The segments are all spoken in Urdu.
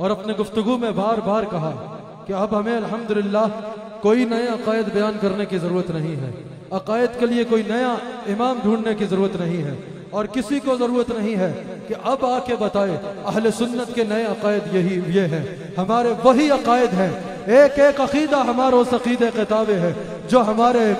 اور اپنے گفتگو میں بار بار کہا کہ اب ہمیں الحمدللہ کوئی نئے عقائد بیان کرنے کی ضرورت نہیں ہے، عقائد کے لیے کوئی نیا امام ڈھونڈنے کی ضرورت نہیں ہے، اور کسی کو ضرورت نہیں ہے کہ اب آ کے بتائے اہل سنت کے نئے عقائد یہ ہیں، ہمارے وہی عقائد ہیں، ایک ایک عقیدہ ہمارا اس عقیدے کتابیں ہے جو ہمارے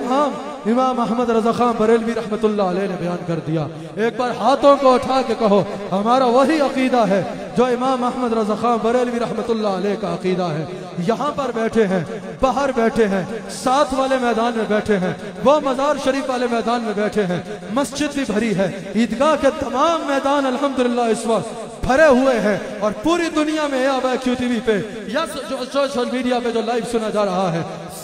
امام احمد رضا خان بریلوی رحمت اللہ علیہ نے بیان کر دیا۔ ایک بار ہاتھوں کو اٹھا کے کہو ہمارا وہی عقیدہ ہے جو امام احمد رضا خان بریلوی رحمت اللہ علیہ کا عقیدہ ہے۔ یہاں پر بیٹھے ہیں، باہر بیٹھے ہیں، ساتھ والے میدان میں بیٹھے ہیں، وہ مزار شریف والے میدان میں بیٹھے ہیں، مسجد بھی بھری ہے، عیدگاہ کے تمام میدان الحمدللہ اس وقت بھرے ہوئے ہیں، اور پوری دنیا میں کیو ٹی وی پہ یا سوشل میڈیا پہ جو لائیو سنا جا رہا ہے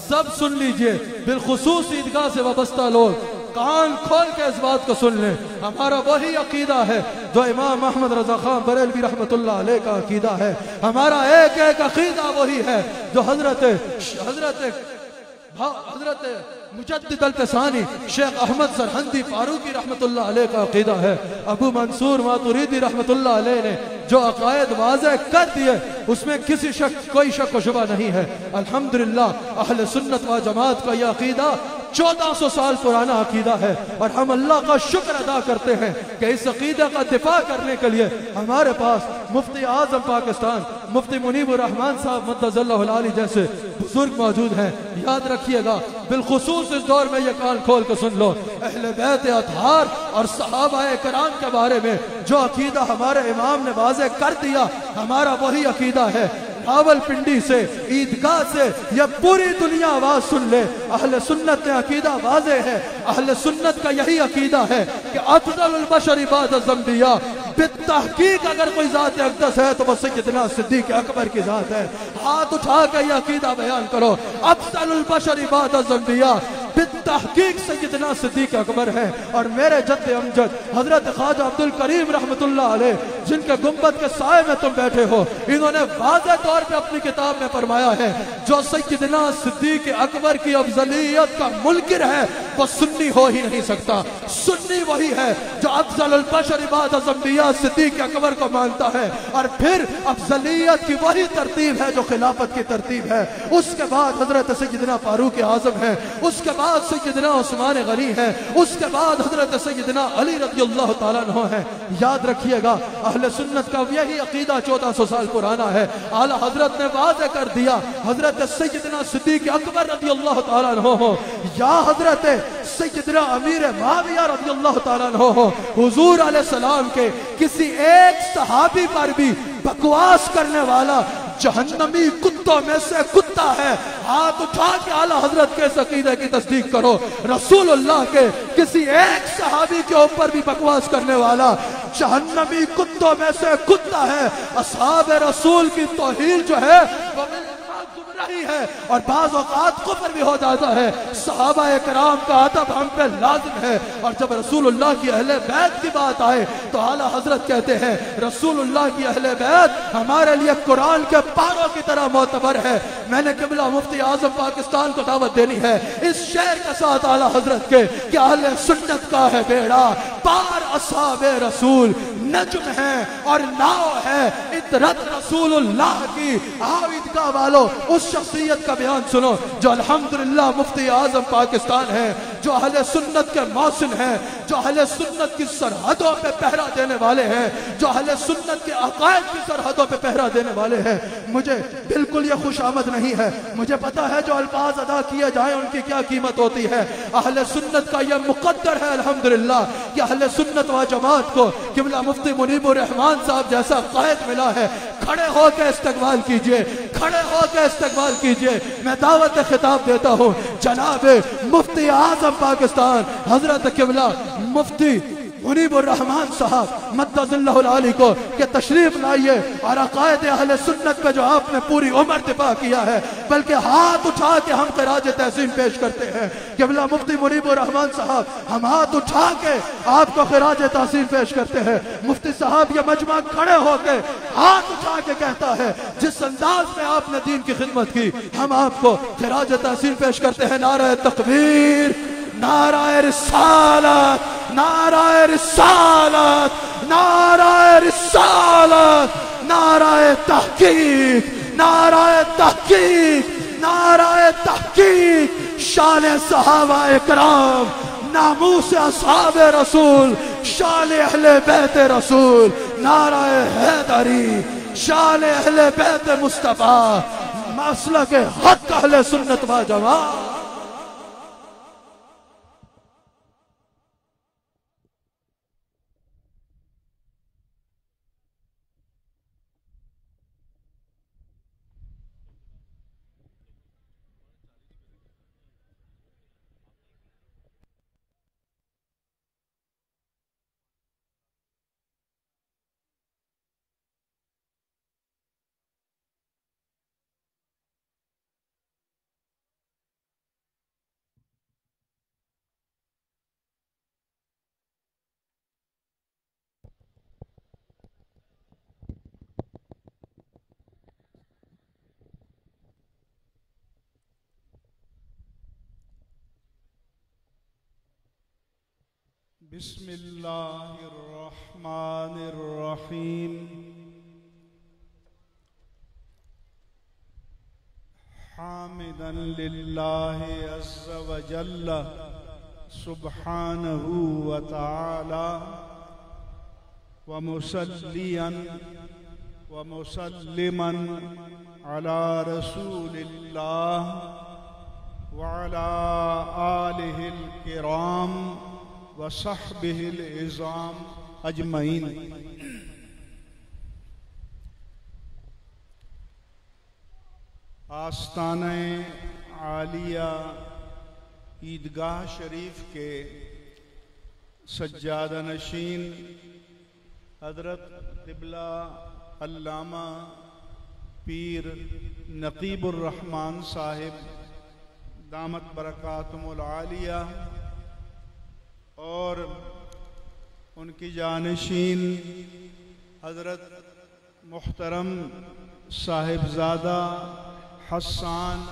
سب سن لیجئے، بالخصوص عیدگاہ سے وابستہ لوگ کان کھول کے اس بات کو سن لیں، ہمارا وہی عقیدہ ہے جو امام احمد رضا خان بریلوی رحمت اللہ علیہ کا عقیدہ ہے، ہمارا ایک ایک عقیدہ وہی ہے جو حضرت مجدد التسانی شیخ احمد سرہندی فاروقی رحمت اللہ علیہ کا عقیدہ ہے۔ ابو منصور ماتوریدی رحمت اللہ علیہ نے جو عقائد واضح کر دیے اس میں کوئی شک و شبہ نہیں ہے۔ الحمدللہ اہل سنت و جماعت کا یہ عقیدہ 1400 سال پرانا عقیدہ ہے، اور ہم اللہ کا شکر ادا کرتے ہیں کہ اس عقیدہ کا دفاع کرنے کے لیے ہمارے پاس مفتی اعظم پاکستان مفتی منیب الرحمان صاحب مدظ اللہ العالی جیسے بزرگ موجود ہیں۔ یاد رکھیے گا، بالخصوص اس دور میں یہ کان کھول کے سن لو، اہل بیت اطہار اور صحابہ کرام کے بارے میں جو عقیدہ ہمارے امام نے واضح کر دیا ہمارا وہی عقیدہ ہے۔ راول پنڈی سے، عیدگاہ سے، یہ پوری دنیا آواز سن لے، اہل سنت نے عقیدہ واضح ہے، اہل سنت کا یہی عقیدہ ہے کہ افضل البشر بعد الانبیاء، بالتحقیق اگر کوئی ذات اقدس ہے تو وہ سیدنا صدیق اکبر کی ذات ہے۔ ہاتھ اٹھا کے یہ عقیدہ بیان کرو، افضل البشر بعد الانبیاء، بالتحقیق سیدنا صدیق اکبر ہے۔ اور میرے جد امجد حضرت خواجہ عبدالکریم رحمت اللہ علیہ جن کے گنبد کے سائے میں تم بیٹھے ہو، انہوں نے واضح طور پہ اپنی کتاب میں فرمایا ہے جو سیدنا صدیق اکبر کی افضلیت کا منکر ہے وہ سنی ہو ہی نہیں سکتا۔ سنی وہی ہے جو افضل البشر بعد الانبیاء صدیق اکبر کو مانتا ہے، اور پھر افضلیت کی وہی ترتیب ہے جو خلافت کی ترتیب ہے۔ اس کے بعد حضرت سیدنا فاروق اعظم ہے، اس کے بعد سیدنا عثمان غنی ہے، اس کے بعد حضرت سیدنا علی رضی اللہ تعالیٰ عنہ ہے۔ یاد رکھیے گا اہل سنت کا یہی عقیدہ 1400 سال پرانا ہے۔ اعلی حضرت نے واضح کر دیا، حضرت سیدنا صدیق اکبر رضی اللہ تعالیٰ عنہ ہو یا حضرت سیدنا امیر معاویہ رضی اللہ تعالیٰ عنہ ہو، حضور علیہ السلام کے کسی ایک صحابی پر بھی بکواس کرنے والا جہنمی کتوں میں سے کتا ہے۔ ہاتھ اٹھا کے اعلی حضرت کے اس عقیدے کی تصدیق کرو۔ رسول اللہ کے کسی ایک صحابی کے اوپر بھی بکواس کرنے والا جہنمی کتوں میں سے کتا ہے۔ اصحاب رسول کی توہین جو ہے وہ رہی ہے، اور بعض اوقات کفر بھی ہو جاتا ہے۔ صحابہ کرام کا ادب ہم پہ لازم ہے، اور جب رسول اللہ کی اہل بیت کی بات آئے تو اعلی حضرت کہتے ہیں رسول اللہ کی اہل بیت ہمارے لیے قرآن کے پاروں کی طرح معتبر ہے۔ میں نے قبلہ مفتی اعظم پاکستان کو دعوت دینی ہے اس شعر کے ساتھ اعلی حضرت کے کہ اہل سنت کا ہے بیڑا پار اصحاب رسول، نجم ہے اور ناؤ ہے عطرت رسول اللہ کی۔ آؤ عیدگاہ والو اس شخصیت کا بیان سنو جو الحمدللہ مفتی اعظم پاکستان ہے، جو اہل سنت کے محسن ہیں، جو اہل سنت کی سرحدوں پہ پہرا دینے والے ہیں، جو اہل سنت کے عقائد کی سرحدوں پہ پہرا دینے والے ہیں۔ مجھے بالکل یہ خوش آمد نہیں ہے، مجھے پتا ہے جو الفاظ ادا کیے جائیں ان کی کیا قیمت ہوتی ہے۔ اہل سنت کا یہ مقدر ہے الحمدللہ کہ اہل سنت و جماعت کو قبلہ مفتی منیب الرحمان صاحب جیسا قائد ملا ہے۔ کھڑے ہو کے استقبال کیجئے، کھڑے ہو کے استقبال کیجئے۔ میں دعوت خطاب دیتا ہوں جناب مفتی اعظم پاکستان حضرت قبلہ مفتی منیب الرحمان صاحب مدظ اللہ العالی کو کہ تشریف لائیے اور عقائد اہل سنت پہ جو آپ نے پوری عمر دفاع کیا ہے، بلکہ ہاتھ اٹھا کے ہم خراج تحسین پیش کرتے ہیں۔ قبلہ مفتی منیب الرحمان صاحب ہم ہاتھ اٹھا کے آپ کو خراج تحسین پیش کرتے ہیں۔ مفتی صاحب یہ مجمع کھڑے ہو کے ہاتھ اٹھا کے کہتا ہے جس انداز میں آپ نے دین کی خدمت کی ہم آپ کو خراج تحسین پیش کرتے ہیں۔ نعرہ تکبیر، نعرہ رسالت، نعرہ رسالت، نعرہ رسالت، نعرہ تحقیق، نعرہ تحقیق، نعرہ تحقیق، شان صحابہ اکرام، ناموس اصحاب رسول، شان اہل بیت رسول، نعرہ حیدری، شان اہل بیت مصطفیٰ، مسلک حق اہل سنت و جماعت۔ بسم اللہ الرحمن الرحیم حامدا للہ عز وجل سبحانہ وتعالی ومصلیا ومسلما علی رسول اللہ وعلی آلہ الکرام وصحبہ العظام اجمعین۔ آستانہ عالیہ عیدگاہ شریف کے سجادہ نشین حضرت قبلہ علامہ پیر نقیب الرحمن صاحب دامت برکاتہم العالیہ اور ان کی جانشین حضرت محترم صاحبزادہ حسان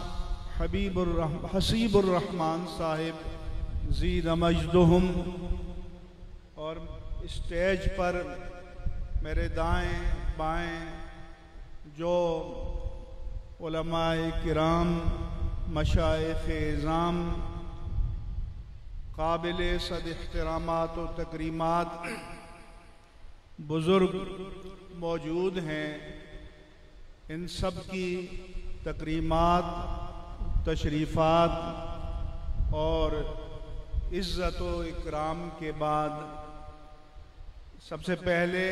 حسیب الرحمن صاحب زید مجدہم، اور اسٹیج پر میرے دائیں بائیں جو علماء کرام، مشائخ اعظام، قابل صد احترامات و تکریمات بزرگ موجود ہیں، ان سب کی تکریمات، تشریفات اور عزت و اکرام کے بعد سب سے پہلے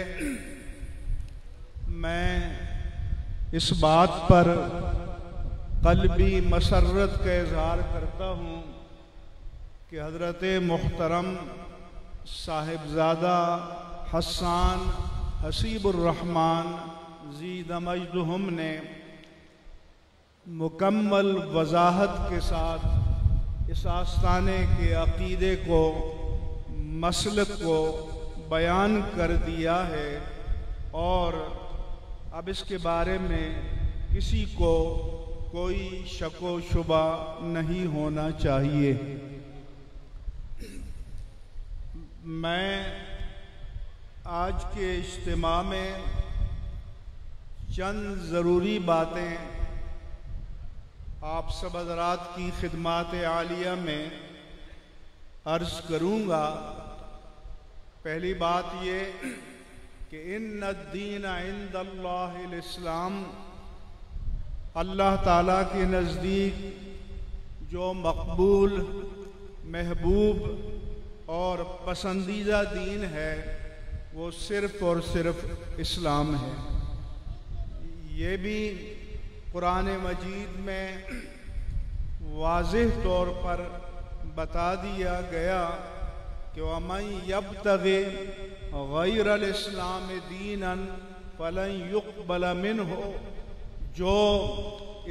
میں اس بات پر قلبی مسرت کا اظہار کرتا ہوں کہ حضرت محترم صاحبزادہ حسان حسیب الرحمن زید مجدہم نے مکمل وضاحت کے ساتھ اس آستانے کے عقیدے کو، مسلک کو بیان کر دیا ہے، اور اب اس کے بارے میں کسی کو کوئی شک و شبہ نہیں ہونا چاہیے۔ میں آج کے اجتماع میں چند ضروری باتیں آپ سب حضرات کی خدمات عالیہ میں عرض کروں گا۔ پہلی بات یہ کہ ان الدین عند اللہ الاسلام، اللہ تعالیٰ کے نزدیک جو مقبول، محبوب اور پسندیدہ دین ہے وہ صرف اور صرف اسلام ہے۔ یہ بھی قرآن مجید میں واضح طور پر بتا دیا گیا کہ وَمَن يَبْتَغِ غَيْرَ الْإِسْلَامِ دِينًا فَلَن يُقْبَلَ مِنْهُ، جو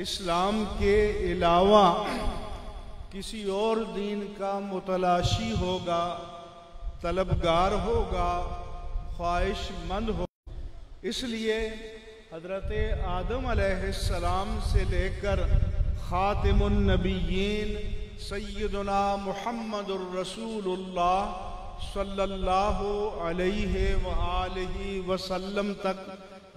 اسلام کے علاوہ کسی اور دین کا متلاشی ہوگا، طلبگار ہوگا، خواہش مند ہوگا۔ اس لیے حضرت آدم علیہ السلام سے لے کر خاتم النبیین سیدنا محمد الرسول اللہ صلی اللہ علیہ وآلہ وسلم تک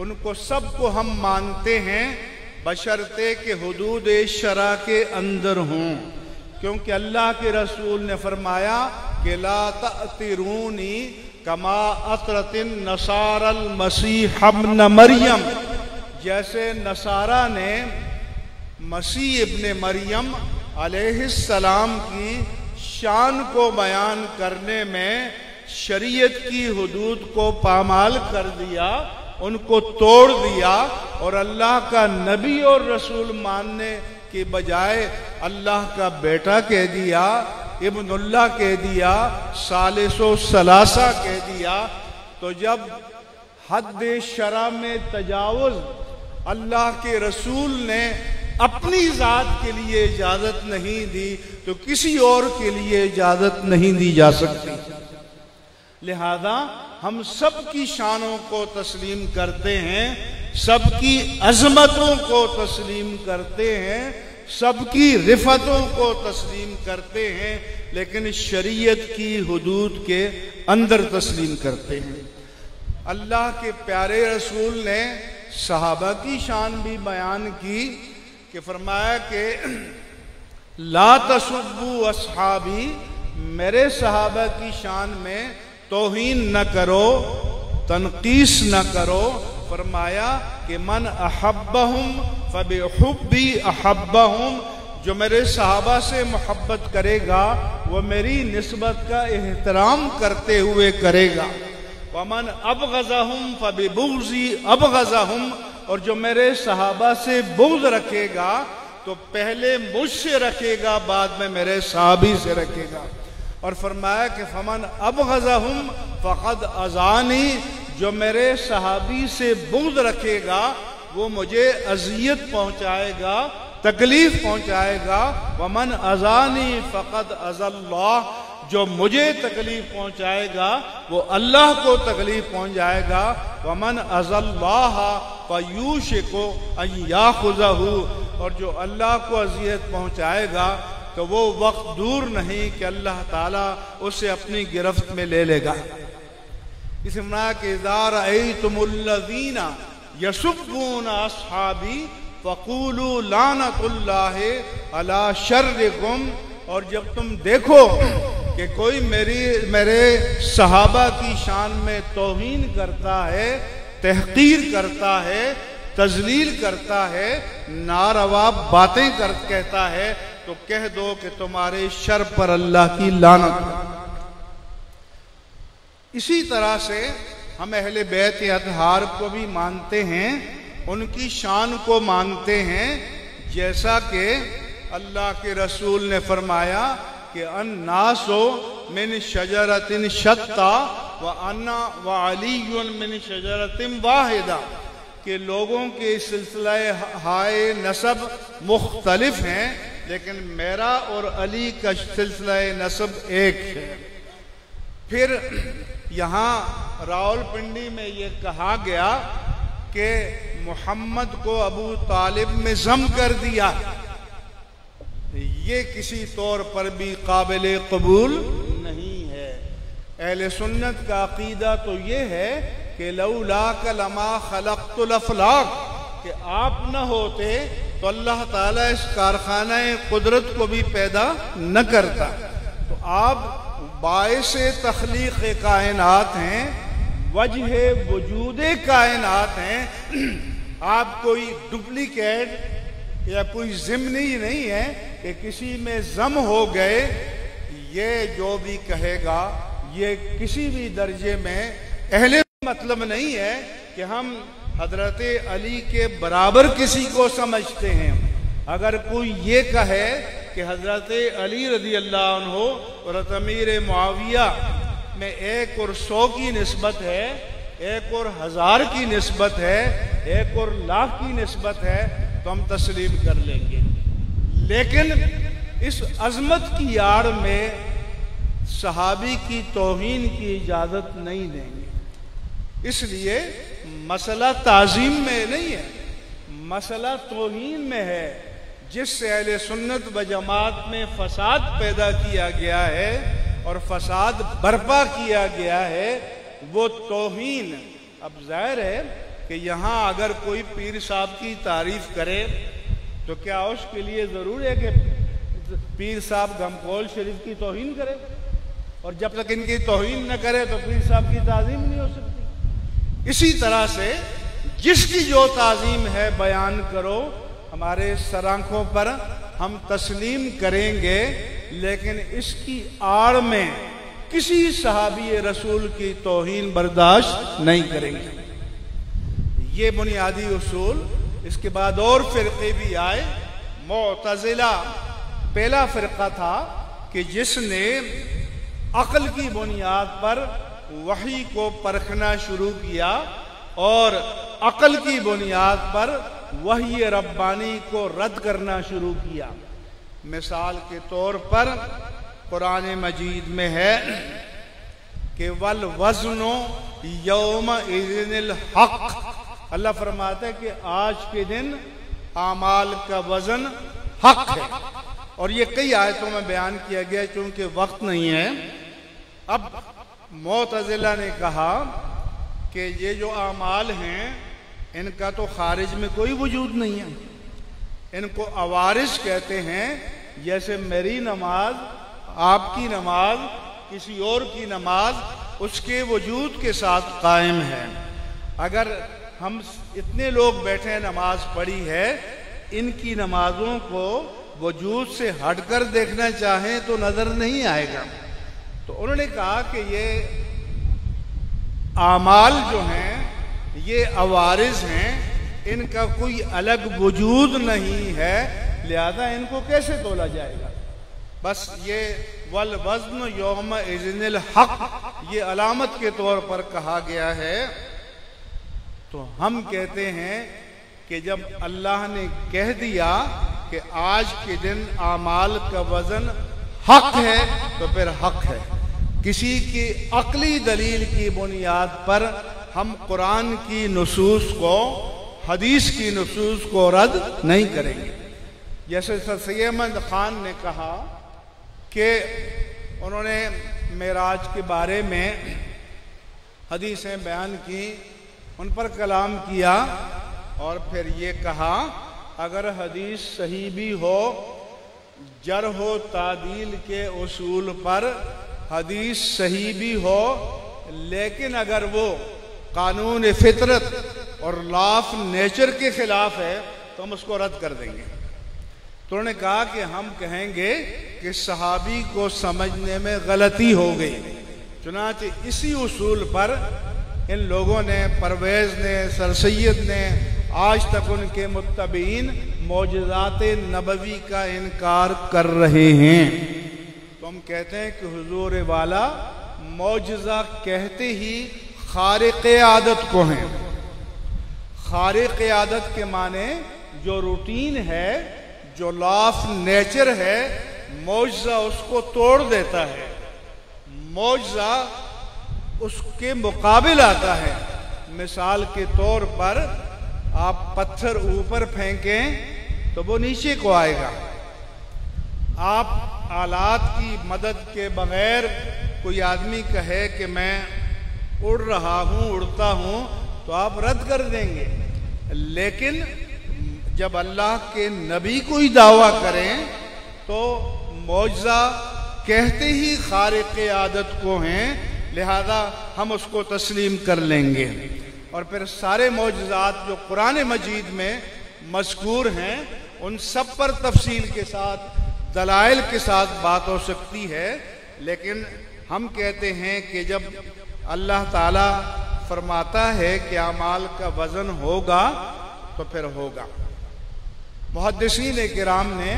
ان کو سب کو ہم مانتے ہیں بشرطے کہ حدود شرع کے اندر ہوں، کیونکہ اللہ کے رسول نے فرمایا کہ لا تأترونی کما اطرت النصارى المسیح ابن مریم، جیسے نصارہ نے مسیح ابن مریم علیہ السلام کی شان کو بیان کرنے میں شریعت کی حدود کو پامال کر دیا، ان کو توڑ دیا، اور اللہ کا نبی اور رسول ماننے کی بجائے اللہ کا بیٹا کہہ دیا، ابن اللہ کہہ دیا، ثالث و ثلاثہ کہہ دیا۔ تو جب حد شرع میں تجاوز اللہ کے رسول نے اپنی ذات کے لیے اجازت نہیں دی تو کسی اور کے لیے اجازت نہیں دی جا سکتی۔ لہذا ہم سب کی شانوں کو تسلیم کرتے ہیں، سب کی عظمتوں کو تسلیم کرتے ہیں، سب کی رفتوں کو تسلیم کرتے ہیں، لیکن شریعت کی حدود کے اندر تسلیم کرتے ہیں۔ اللہ کے پیارے رسول نے صحابہ کی شان بھی بیان کی کہ فرمایا کہ لا تسبوا اصحابی، میرے صحابہ کی شان میں توہین نہ کرو، تنقیس نہ کرو۔ فرمایا کہ من احبہم فبحبی احبہم، جو میرے صحابہ سے محبت کرے گا وہ میری نسبت کا احترام کرتے ہوئے کرے گا۔ ومن ابغضہم فببغضی ابغضہم، اور جو میرے صحابہ سے بغض رکھے گا تو پہلے مجھ سے رکھے گا، بعد میں میرے صحابی سے رکھے گا۔ اور فرمایا کہ فمن ابغضہم فقد اذانی، جو میرے صحابی سے بغض رکھے گا وہ مجھے اذیت پہنچائے گا، تکلیف پہنچائے گا۔ ومن اذانی فقد اذى اللہ، جو مجھے تکلیف پہنچائے گا وہ اللہ کو تکلیف پہنچائے گا۔ ومن اذى اللہ فیوشک ان یاخذہ، اور جو اللہ کو اذیت پہنچائے گا تو وہ وقت دور نہیں کہ اللہ تعالیٰ اسے اپنی گرفت میں لے لے گا۔ اس میں کہ اذا رأیتم الذین یسبون اصحابی فقولوا لعنت اللہ علی شرکم، اور جب تم دیکھو کہ کوئی میرے صحابہ کی شان میں توہین کرتا ہے، تحقیر کرتا ہے، تذلیل کرتا ہے، ناروا باتیں کہتا ہے، تو کہہ دو کہ تمہارے شر پر اللہ کی لعنت ہے۔ اسی طرح سے ہم اہل بیت اطہار کو بھی مانتے ہیں، ان کی شان کو مانتے ہیں، جیسا کہ اللہ کے رسول نے فرمایا کہ الناس من شجرۃ شتیٰ وانا وعلی من شجرۃ واحدہ، کہ لوگوں کے سلسلہ ہائے نسب مختلف ہیں لیکن میرا اور علی کا سلسلہ نسب ایک ہے۔ پھر یہاں راولپنڈی میں یہ کہا گیا کہ محمد کو ابو طالب میں ضم کر دیا، یہ کسی طور پر بھی قابل قبول نہیں ہے۔ اہل سنت کا عقیدہ تو یہ ہے کہ لولاک لما خلقت الافلاک، کہ آپ نہ ہوتے تو اللہ تعالیٰ اس کارخانہ قدرت کو بھی پیدا نہ کرتا۔ تو آپ باعث تخلیق کائنات ہیں، وجہ وجود کائنات ہیں، آپ کوئی ڈپلیکیٹ یا کوئی ضمنی نہیں ہے کہ کسی میں ضم ہو گئے۔ یہ جو بھی کہے گا یہ کسی بھی درجے میں اہل مطلب نہیں ہے کہ ہم حضرت علی کے برابر کسی کو سمجھتے ہیں۔ اگر کوئی یہ کہے کہ حضرت علی رضی اللہ عنہ اور امیر معاویہ میں 1 اور 100 کی نسبت ہے، 1 اور 1000 کی نسبت ہے، 1 اور 1,00,000 کی نسبت ہے تو ہم تسلیم کر لیں گے، لیکن اس عظمت کی آڑ میں صحابی کی توہین کی اجازت نہیں دیں گے۔ اس لیے مسئلہ تعظیم میں نہیں ہے، مسئلہ توہین میں ہے۔ جس سے اہل سنت و جماعت میں فساد پیدا کیا گیا ہے اور فساد برپا کیا گیا ہے وہ توہین۔ اب ظاہر ہے کہ یہاں اگر کوئی پیر صاحب کی تعریف کرے تو کیا اس کے لیے ضرور ہے کہ پیر صاحب گھمکول شریف کی توہین کرے؟ اور جب تک ان کی توہین نہ کرے تو پیر صاحب کی تعظیم نہیں ہو سکتی۔ اسی طرح سے جس کی جو تعظیم ہے بیان کرو، ہمارے سر آنکھوں پر ہم تسلیم کریں گے، لیکن اس کی آڑ میں کسی صحابی رسول کی توہین برداشت نہیں کریں گے۔ یہ بنیادی اصول۔ اس کے بعد اور فرقے بھی آئے۔ معتزلہ پہلا فرقہ تھا کہ جس نے عقل کی بنیاد پر وحی کو پرکھنا شروع کیا اور عقل کی بنیاد پر وحی ربانی کو رد کرنا شروع کیا۔ مثال کے طور پر قرآن مجید میں ہے کہ وَالْوَزْنُ يَوْمَئِذٍ الْحَقِّ، اللہ فرماتا ہے کہ آج کے دن اعمال کا وزن حق ہے، اور یہ کئی آیتوں میں بیان کیا گیا چونکہ وقت نہیں ہے۔ اب معتزلہ نے کہا کہ یہ جو اعمال ہیں ان کا تو خارج میں کوئی وجود نہیں ہے، ان کو عوارض کہتے ہیں، جیسے میری نماز، آپ کی نماز، کسی اور کی نماز اس کے وجود کے ساتھ قائم ہے۔ اگر ہم اتنے لوگ بیٹھے نماز پڑھی ہے، ان کی نمازوں کو وجود سے ہٹ کر دیکھنا چاہیں تو نظر نہیں آئے گا۔ تو انہوں نے کہا کہ یہ اعمال جو ہیں یہ عوارض ہیں، ان کا کوئی الگ وجود نہیں ہے، لہذا ان کو کیسے تولا جائے گا؟ بس یہ والوزن یومئذ الحق یہ علامت کے طور پر کہا گیا ہے۔ تو ہم کہتے ہیں کہ جب اللہ نے کہہ دیا کہ آج کے دن اعمال کا وزن حق ہے تو پھر حق ہے۔ کسی کی عقلی دلیل کی بنیاد پر ہم قرآن کی نصوص کو، حدیث کی نصوص کو رد نہیں کریں گے۔ جیسے سر سید احمد خان نے کہا کہ انہوں نے معراج کے بارے میں حدیثیں بیان کی، ان پر کلام کیا، اور پھر یہ کہا اگر حدیث صحیح بھی ہو، جرح و تعدیل کے اصول پر حدیث صحیح بھی ہو، لیکن اگر وہ قانون فطرت اور لا آف نیچر کے خلاف ہے تو ہم اس کو رد کر دیں گے۔ تو انہوں نے کہا کہ ہم کہیں گے کہ صحابی کو سمجھنے میں غلطی ہو گئی۔ چنانچہ اسی اصول پر ان لوگوں نے، پرویز نے، سر سید نے، آج تک ان کے متبعین معجزات نبوی کا انکار کر رہے ہیں۔ تو ہم کہتے ہیں کہ حضور والا معجزہ کہتے ہی خارق عادت کو ہیں۔ خارق عادت کے معنی جو روٹین ہے، جو لا آف نیچر ہے، معجزہ اس کو توڑ دیتا ہے، معجزہ اس کے مقابل آتا ہے۔ مثال کے طور پر آپ پتھر اوپر پھینکیں تو وہ نیچے کو آئے گا۔ آپ آلات کی مدد کے بغیر کوئی آدمی کہے کہ میں اڑ رہا ہوں، اڑتا ہوں، تو آپ رد کر دیں گے۔ لیکن جب اللہ کے نبی کوئی دعویٰ کریں تو معجزہ کہتے ہی خارق عادت کو ہیں، لہذا ہم اس کو تسلیم کر لیں گے۔ اور پھر سارے معجزات جو قرآن مجید میں مذکور ہیں ان سب پر تفصیل کے ساتھ، دلائل کے ساتھ بات ہو سکتی ہے، لیکن ہم کہتے ہیں کہ جب اللہ تعالیٰ فرماتا ہے کہ اعمال کا وزن ہوگا تو پھر ہوگا۔ محدثین کرام نے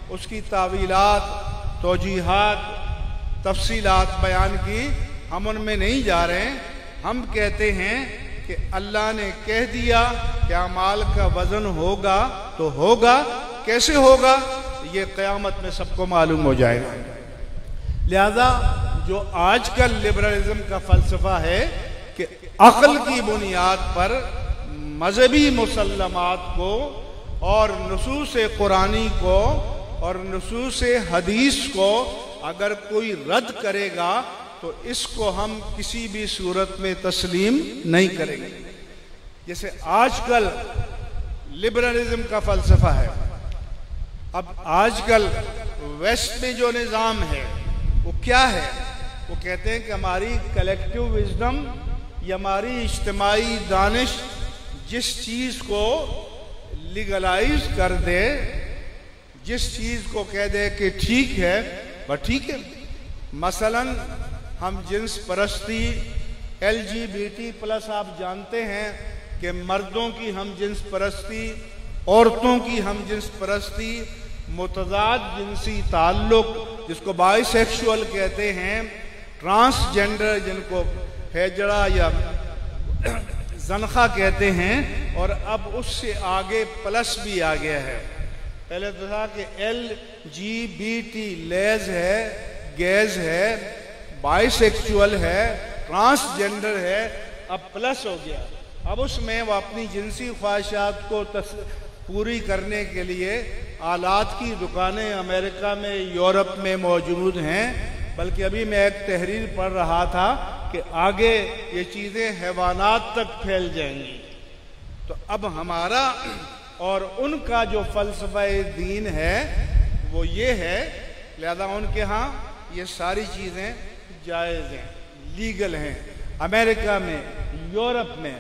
اس کی تعویلات، توجیحات، تفصیلات بیان کی، ہم ان میں نہیں جا رہے ہیں۔ ہم کہتے ہیں کہ اللہ نے کہہ دیا کہ اعمال کا وزن ہوگا تو ہوگا، کیسے ہوگا یہ قیامت میں سب کو معلوم ہو جائے گا۔ لہذا جو آج کل لبرلزم کا فلسفہ ہے کہ عقل کی بنیاد پر مذہبی مسلمات کو اور نصوص قرآنی کو اور نصوص حدیث کو اگر کوئی رد کرے گا تو اس کو ہم کسی بھی صورت میں تسلیم نہیں کریں گے۔ جیسے آج کل لبرلزم کا فلسفہ ہے، اب آج کل ویسٹ میں جو نظام ہے وہ کیا ہے؟ وہ کہتے ہیں کہ ہماری کلیکٹیو وزڈم یا ہماری اجتماعی دانش جس چیز کو لیگلائز کر دے، جس چیز کو کہہ دے کہ ٹھیک ہے وہ ٹھیک ہے۔ مثلا ہم جنس پرستی LGBT+ آپ جانتے ہیں کہ مردوں کی ہم جنس پرستی، عورتوں کی ہم جنس پرستی، متضاد جنسی تعلق جس کو بائی سیکشول کہتے ہیں، ٹرانسجنڈر جن کو ہیجڑا یا زنخہ کہتے ہیں، اور اب اس سے آگے پلس بھی آ گیا ہے۔ پہلے تو تھا کہ LGBT لیز ہے، گیز ہے، بائی سیکشول ہے، ٹرانسجنڈر ہے، اب پلس ہو گیا۔ اب اس میں وہ اپنی جنسی خواہشات کو پوری کرنے کے لیے آلات کی دکانیں امریکہ میں، یورپ میں موجود ہیں، بلکہ ابھی میں ایک تحریر پڑھ رہا تھا کہ آگے یہ چیزیں حیوانات تک پھیل جائیں گی۔ تو اب ہمارا اور ان کا جو فلسفہ دین ہے وہ یہ ہے، لہذا ان کے ہاں یہ ساری چیزیں جائز ہیں، لیگل ہیں۔ امریکہ میں، یورپ میں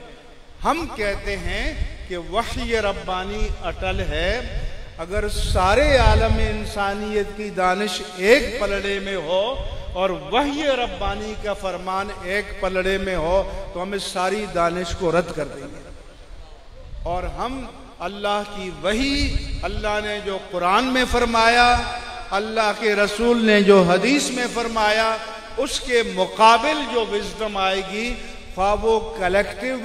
ہم کہتے ہیں کہ وحی ربانی اٹل ہے۔ اگر سارے عالم انسانیت کی دانش ایک پلڑے میں ہو اور وحی ربانی کا فرمان ایک پلڑے میں ہو تو ہم اس ساری دانش کو رد کر دیں گے، اور ہم اللہ کی وحی، اللہ نے جو قرآن میں فرمایا، اللہ کے رسول نے جو حدیث میں فرمایا، اس کے مقابل جو وزڈم آئے گی، خواہ وہ کلیکٹیو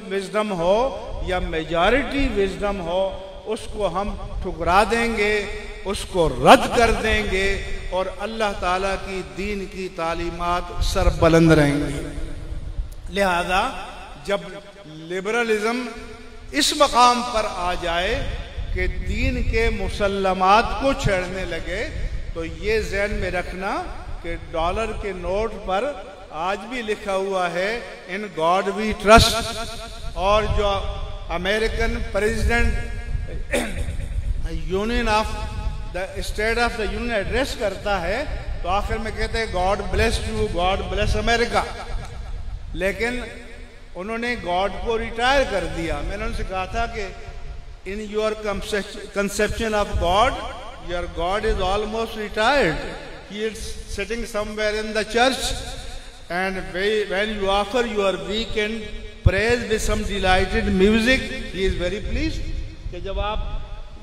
وزڈم ہو یا میجارٹی وزڈم ہو، اس کو ہم ٹھکرا دیں گے، اس کو رد کر دیں گے، اور اللہ تعالیٰ کی دین کی تعلیمات سر بلند رہیں گی۔ لہذا جب لبرلزم اس مقام پر آ جائے کہ دین کے مسلمات کو چھیڑنے لگے، تو یہ ذہن میں رکھنا کہ ڈالر کے نوٹ پر آج بھی لکھا ہوا ہے ان گاڈ وی ٹرسٹ، اور جو American president union of the state of the union address کرتا ہے تو آخر میں کہتے ہیں God bless you, God bless America, لیکن انہوں نے گاڈ کو ریٹائر کر دیا۔ میں نے ان سے کہا تھا کہ in your conception of God, your God is almost retired. He is sitting somewhere in the church, and when you offer your weekend praise with some delighted music, he is very pleased. کہ جب آپ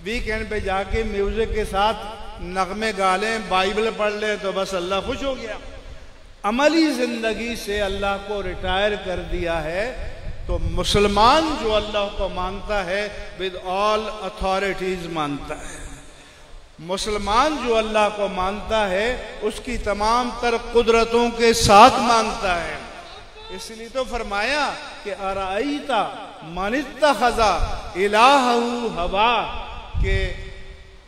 ویکینڈ پہ جا کے میوزک کے ساتھ نغمے گا لیں، بائبل پڑھ لیں تو بس اللہ خوش ہو گیا۔ عملی زندگی سے اللہ کو ریٹائر کر دیا ہے۔ تو مسلمان جو اللہ کو مانتا ہے with all authorities مانتا ہے، مسلمان جو اللہ کو مانتا ہے اس کی تمام تر قدرتوں کے ساتھ مانتا ہے۔ اس لیے تو فرمایا کہ ارائیت من اتخذ الہہ ہوا، کہ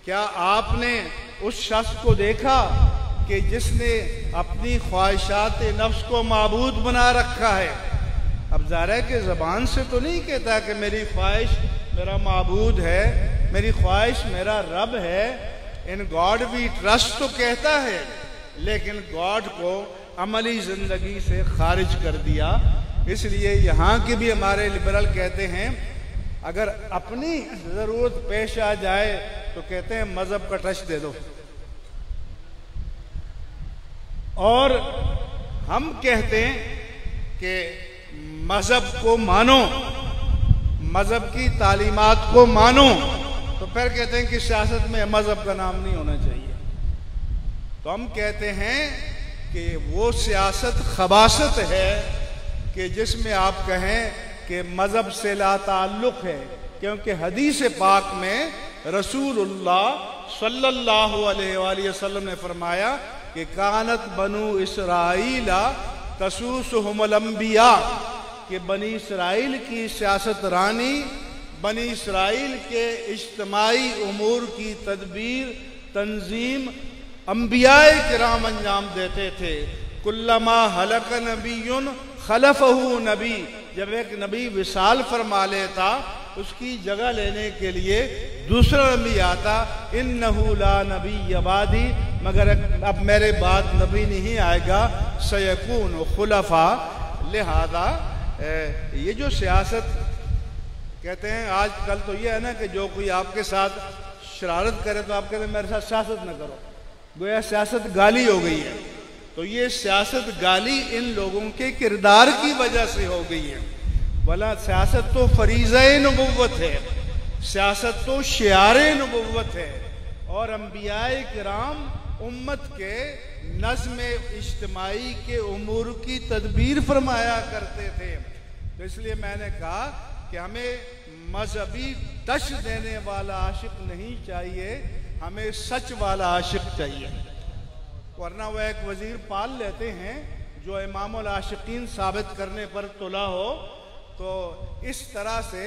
کیا آپ نے اس شخص کو دیکھا کہ جس نے اپنی خواہشات نفس کو معبود بنا رکھا ہے۔ اب ظاہر ہے کہ زبان سے تو نہیں کہتا کہ میری خواہش میرا معبود ہے، میری خواہش میرا رب ہے، ان گاڈ وی ٹرسٹ تو کہتا ہے، لیکن گاڈ کو عملی زندگی سے خارج کر دیا۔ اس لیے یہاں کے بھی ہمارے لبرل کہتے ہیں اگر اپنی ضرورت پیش آ جائے تو کہتے ہیں مذہب کا ٹچ دے دو، اور ہم کہتے ہیں کہ مذہب کو مانو، مذہب کی تعلیمات کو مانو، تو پھر کہتے ہیں کہ سیاست میں مذہب کا نام نہیں ہونا چاہیے۔ تو ہم کہتے ہیں کہ وہ سیاست خباثت ہے کہ جس میں آپ کہیں کہ مذہب سے لا تعلق ہے، کیونکہ حدیث پاک میں رسول اللہ صلی اللہ علیہ وآلہ وسلم نے فرمایا کہ کانت بنو اسرائیل تسوسہم الانبیاء، کہ بنی اسرائیل کی سیاست رانی، بنی اسرائیل کے اجتماعی امور کی تدبیر تنظیم انبیاء کرام انجام دیتے تھے۔ کلما ہلک نبی خلفہ نبی، جب ایک نبی وصال فرما لیتا اس کی جگہ لینے کے لیے دوسرا نبی آتا، انہو لا نبی بعدی، مگر اب میرے بعد نبی نہیں آئے گا، سیکون خلفاء۔ لہذا یہ جو سیاست کہتے ہیں آج کل تو یہ ہے نا کہ جو کوئی آپ کے ساتھ شرارت کرے تو آپ کہتے ہیں میرے ساتھ سیاست نہ کرو، گویا سیاست گالی ہو گئی ہے۔ تو یہ سیاست گالی ان لوگوں کے کردار کی وجہ سے ہو گئی ہے، بلا سیاست تو فریضہ نبوت ہے، سیاست تو شعار نبوت ہے، اور انبیاء کرام امت کے نظم اجتماعی کے امور کی تدبیر فرمایا کرتے تھے۔ تو اس لیے میں نے کہا کہ ہمیں مذہبی دش دینے والا عاشق نہیں چاہیے، ہمیں سچ والا عاشق چاہیے، ورنہ وہ ایک وزیر پال لیتے ہیں جو امام العاشقین ثابت کرنے پر تلا ہو۔ تو اس طرح سے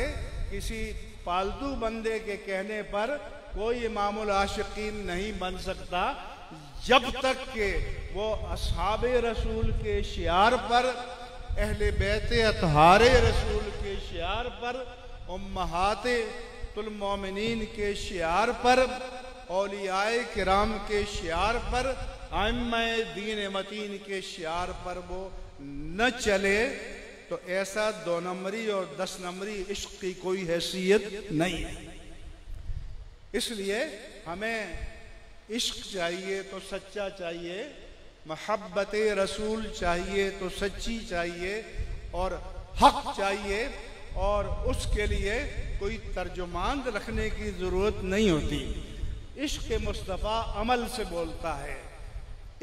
کسی پالتو بندے کے کہنے پر کوئی امام العاشقین نہیں بن سکتا جب تک کہ وہ اصحاب رسول کے شعار پر، اہل بیت اطہار رسول کے شعار پر، امہات المومنین کے شعار پر، اولیاء کرام کے شعار پر، ائمہ دین متین کے شعار پر وہ نہ چلے تو ایسا 2 نمبری اور 10 نمبری عشق کی کوئی حیثیت نہیں ہے۔ اس لیے ہمیں عشق چاہیے تو سچا چاہیے، محبت رسول چاہیے تو سچی چاہیے، اور حق چاہیے، اور اس کے لیے کوئی ترجمان رکھنے کی ضرورت نہیں ہوتی۔ عشق مصطفیٰ عمل سے بولتا ہے،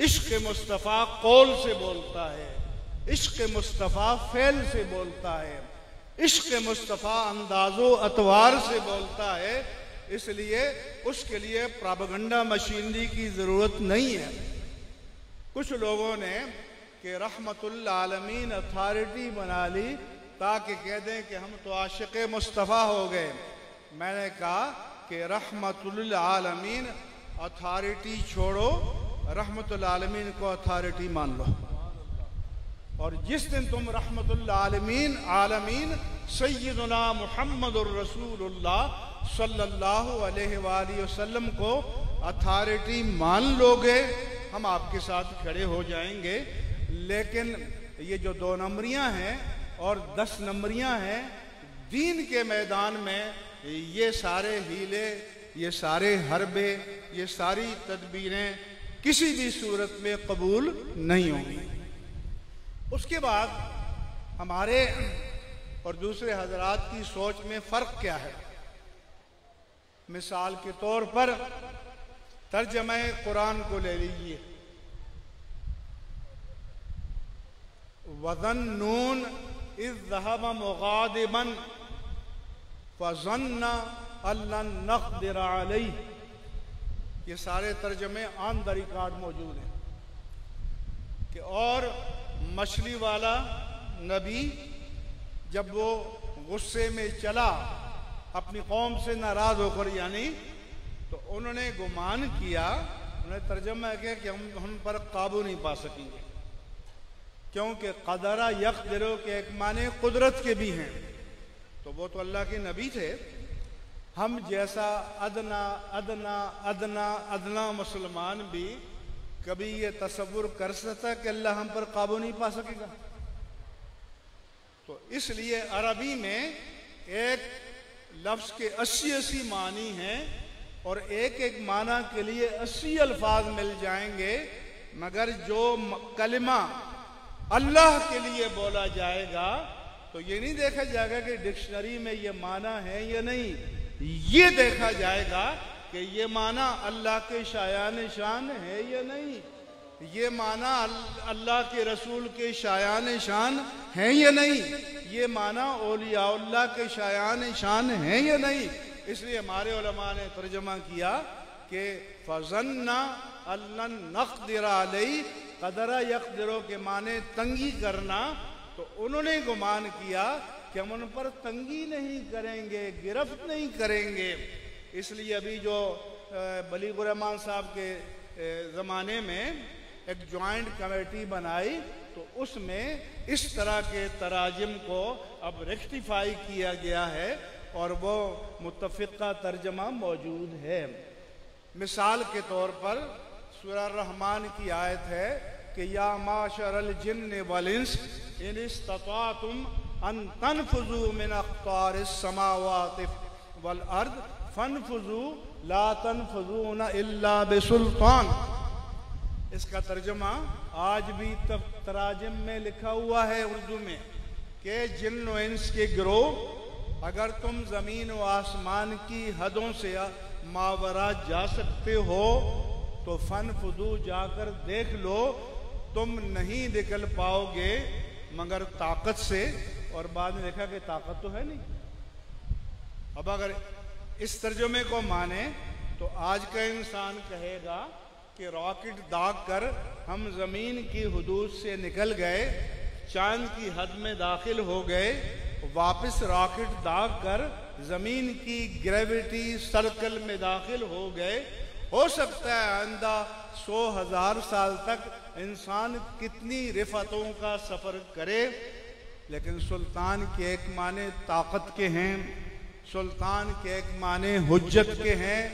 عشق مصطفیٰ قول سے بولتا ہے، عشق مصطفیٰ فعل سے بولتا ہے، عشق مصطفیٰ انداز و اطوار سے بولتا ہے۔ اس لیے اس کے لیے پراپیگنڈا مشینری کی ضرورت نہیں ہے۔ کچھ لوگوں نے کہ رحمت العالمین اتھارٹی بنا لی تاکہ کہہ دیں کہ ہم تو عاشق مصطفیٰ ہو گئے۔ میں نے کہا کہ رحمت العالمین اتھارٹی چھوڑو، رحمت العالمین کو اتھارٹی مان لو، اور جس دن تم رحمت العالمین عالمین سیدنا محمد الرسول اللہ صلی اللہ علیہ وآلہ وسلم کو اتھارٹی مان لو گے، ہم آپ کے ساتھ کھڑے ہو جائیں گے۔ لیکن یہ جو 2 نمبریاں ہیں اور 10 نمبریاں ہیں، دین کے میدان میں یہ سارے ہیلے، یہ سارے حربے، یہ ساری تدبیریں کسی بھی صورت میں قبول نہیں ہوں گی۔ اس کے بعد ہمارے اور دوسرے حضرات کی سوچ میں فرق کیا ہے؟ مثال کے طور پر ترجمہ قرآن کو لے لیجئے، وَظَنُّونَ اِذْ ذَهَبَ مُغَاضِبًا فَظَنَّ أَن لَّن نَّقْدِرَ عَلَيْهِ، یہ سارے ترجمے آن دا ریکارڈ موجود ہیں کہ اور مچھلی والا نبی جب وہ غصے میں چلا اپنی قوم سے ناراض ہو کر، یعنی تو انہوں نے گمان کیا، انہوں نے ترجمہ کیا کہ ہم پر قابو نہیں پا سکیں گے، کیونکہ قدرہ یقدرو کے ایک معنی قدرت کے بھی ہیں، تو وہ تو اللہ کے نبی تھے۔ ہم جیسا ادنا ادنا ادنا ادنا مسلمان بھی کبھی یہ تصور کر سکتا کہ اللہ ہم پر قابو نہیں پا سکے گا؟ تو اس لیے عربی میں ایک لفظ کے 80 معنی ہیں، اور ایک ایک معنی کے لیے 80 الفاظ مل جائیں گے، مگر جو کلمہ اللہ کے لیے بولا جائے گا تو یہ نہیں دیکھا جائے گا کہ ڈکشنری میں یہ معنی ہے یا نہیں، یہ دیکھا جائے گا کہ یہ معنی اللہ کے شایان شان ہے یا نہیں، یہ معنی اللہ کے رسول کے شایان شان ہیں یا نہیں، یہ معنی اولیاء اللہ کے شایان شان ہیں یا نہیں۔ اس لیے ہمارے علماء نے ترجمہ کیا کہ فَظَنَّ أَن لَّن نَّقْدِرَ عَلَيْهِ، قدرہ یقدرو کے معنی تنگی کرنا، تو انہوں نے گمان کیا کہ ہم ان پر تنگی نہیں کریں گے، گرفت نہیں کریں گے۔ اس لیے ابھی جو بلیغ الرحمان صاحب کے زمانے میں ایک جوائنٹ کمیٹی بنائی تو اس میں اس طرح کے تراجم کو اب ریکٹیفائی کیا گیا ہے اور وہ متفقہ ترجمہ موجود ہے۔ مثال کے طور پر سورہ الرحمن کی آیت ہے کہ یا معشر الجن والانس ان استطعتم ان تنفذوا من اقطار السماوات والارض فانفذوا لا تنفذون الا بسلطان۔ اس کا ترجمہ آج بھی تراجم میں لکھا ہوا ہے اردو میں کہ جن و انس کے گروہ اگر تم زمین و آسمان کی حدوں سے ماورا جا سکتے ہو تو فنفذوا جا کر دیکھ لو، تم نہیں نکل پاؤ گے مگر طاقت سے۔ اور بعد میں دیکھا کہ طاقت تو ہے نہیں۔ اب اگر اس ترجمے کو مانے تو آج کا انسان کہے گا کہ راکٹ داغ کر ہم زمین کی حدود سے نکل گئے، چاند کی حد میں داخل ہو گئے، واپس راکٹ داغ کر زمین کی گریویٹی سرکل میں داخل ہو گئے۔ ہو سکتا ہے آئندہ 100,000 سال تک انسان کتنی رفتوں کا سفر کرے، لیکن سلطان کے ایک معنی طاقت کے ہیں، سلطان کے ایک معنی حجت کے ہیں،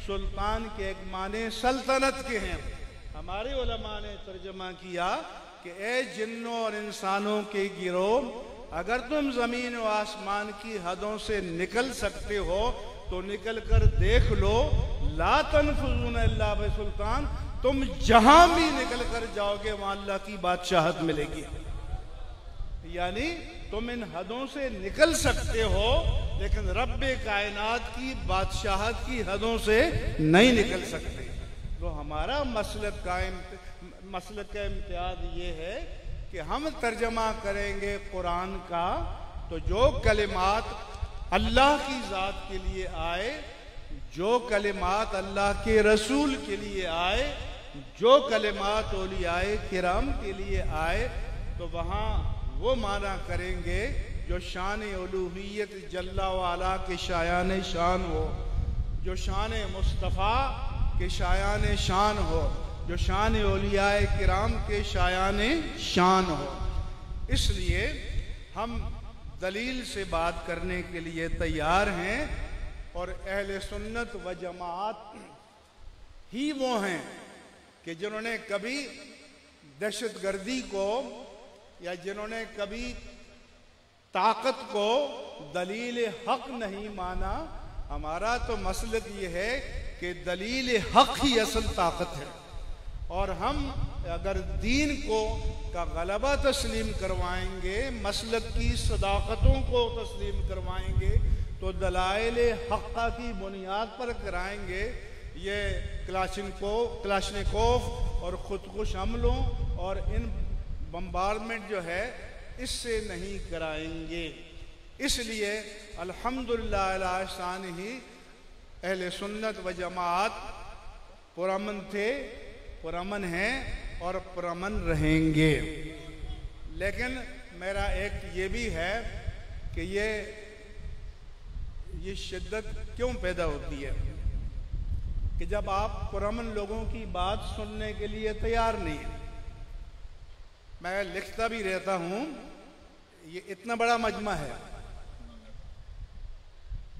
سلطان کے ایک معنی سلطنت کے ہیں۔ ہمارے علماء نے ترجمہ کیا کہ اے جنوں اور انسانوں کے گروہ، اگر تم زمین و آسمان کی حدوں سے نکل سکتے ہو تو نکل کر دیکھ لو، لا تنفذون الا بسلطان، تم جہاں بھی نکل کر جاؤ گے وہاں اللہ کی بادشاہت ملے گی۔ یعنی تم ان حدوں سے نکل سکتے ہو لیکن رب کائنات کی بادشاہت کی حدوں سے نہیں نکل سکتے۔ تو ہمارا مسلک کا امتیاز یہ ہے کہ ہم ترجمہ کریں گے قرآن کا تو جو کلمات اللہ کی ذات کے لیے آئے، جو کلمات اللہ کے رسول کے لیے آئے، جو کلمات اولیاء کرام کے لیے آئے، تو وہاں وہ معنی کریں گے جو شان الوہیت جل وعلا کے شایان شان ہو، جو شان مصطفیٰ کے شایان شان ہو، جو شان اولیاء کرام کے شایان شان ہو۔ اس لیے ہم دلیل سے بات کرنے کے لیے تیار ہیں، اور اہل سنت و جماعت ہی وہ ہیں کہ جنہوں نے کبھی دہشت گردی کو یا جنہوں نے کبھی طاقت کو دلیل حق نہیں مانا۔ ہمارا تو مسلک یہ ہے کہ دلیل حق ہی اصل طاقت ہے، اور ہم اگر دین کو کا غلبہ تسلیم کروائیں گے، مسلک کی صداقتوں کو تسلیم کروائیں گے تو دلائل حقہ کی بنیاد پر کرائیں گے۔ یہ کلاشنکوف اور خودکش حملوں اور ان بمبارمنٹ جو ہے اس سے نہیں کرائیں گے۔ اس لیے الحمدللہ علی احسانہ اہل سنت و جماعت پرامن تھے، پرامن ہیں اور پرامن رہیں گے۔ لیکن میرا ایک یہ بھی ہے کہ یہ شدت کیوں پیدا ہوتی ہے کہ جب آپ پرامن لوگوں کی بات سننے کے لیے تیار نہیں ہیں۔ میں لکھتا بھی رہتا ہوں، یہ اتنا بڑا مجمع ہے،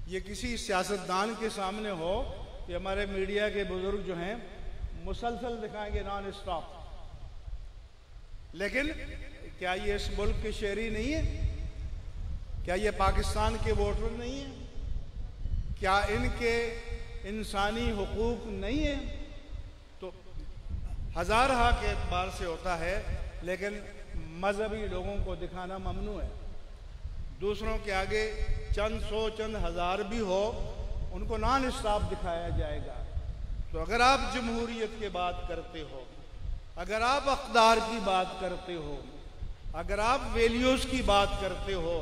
یہ کسی سیاستدان کے سامنے ہو کہ ہمارے میڈیا کے بزرگ جو ہیں مسلسل دکھائیں گے نان اسٹاپ، لیکن کیا یہ اس ملک کے شہری نہیں ہیں؟ کیا یہ پاکستان کے ووٹر نہیں ہیں؟ کیا ان کے انسانی حقوق نہیں ہیں؟ تو ہزارہ کے اعتبار سے ہوتا ہے، لیکن مذہبی لوگوں کو دکھانا ممنوع ہے۔ دوسروں کے آگے چند سو چند ہزار بھی ہو، ان کو نان اسٹاپ دکھایا جائے گا۔ تو اگر آپ جمہوریت کی بات کرتے ہو، اگر آپ اقدار کی بات کرتے ہو، اگر آپ ویلیوز کی بات کرتے ہو،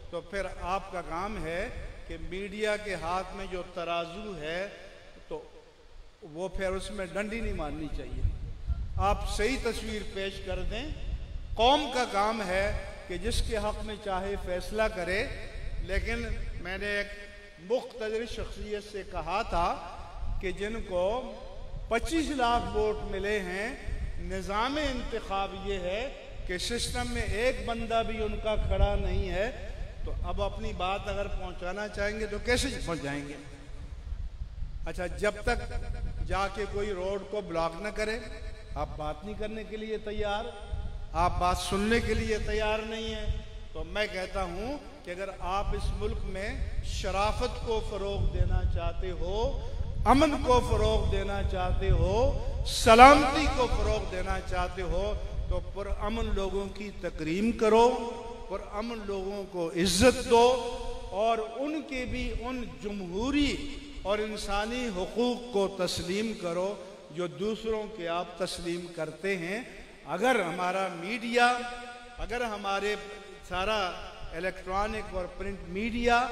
تو پھر آپ کا کام ہے کہ میڈیا کے ہاتھ میں جو ترازو ہے تو وہ پھر اس میں ڈنڈی نہیں مارنی چاہیے، آپ صحیح تصویر پیش کر دیں۔ قوم کا کام ہے کہ جس کے حق میں چاہے فیصلہ کرے، لیکن میں نے ایک مقتدر شخصیت سے کہا تھا کہ جن کو 25 لاکھ ووٹ ملے ہیں، نظام انتخاب یہ ہے کہ سسٹم میں ایک بندہ بھی ان کا کھڑا نہیں ہے، تو اب اپنی بات اگر پہنچانا چاہیں گے تو کیسے پہنچ جائیں گے؟ اچھا، جب تک جا کے کوئی روڈ کو بلاک نہ کرے آپ بات نہیں کرنے کے لیے تیار، آپ بات سننے کے لیے تیار نہیں ہیں، تو میں کہتا ہوں کہ اگر آپ اس ملک میں شرافت کو فروغ دینا چاہتے ہو، امن کو فروغ دینا چاہتے ہو، سلامتی کو فروغ دینا چاہتے ہو، تو پرامن لوگوں کی تکریم کرو، پرامن لوگوں کو عزت دو، اور ان کے بھی ان جمہوری اور انسانی حقوق کو تسلیم کرو جو دوسروں کے آپ تسلیم کرتے ہیں۔ اگر ہمارا میڈیا، اگر ہمارے سارا الیکٹرانک اور پرنٹ میڈیا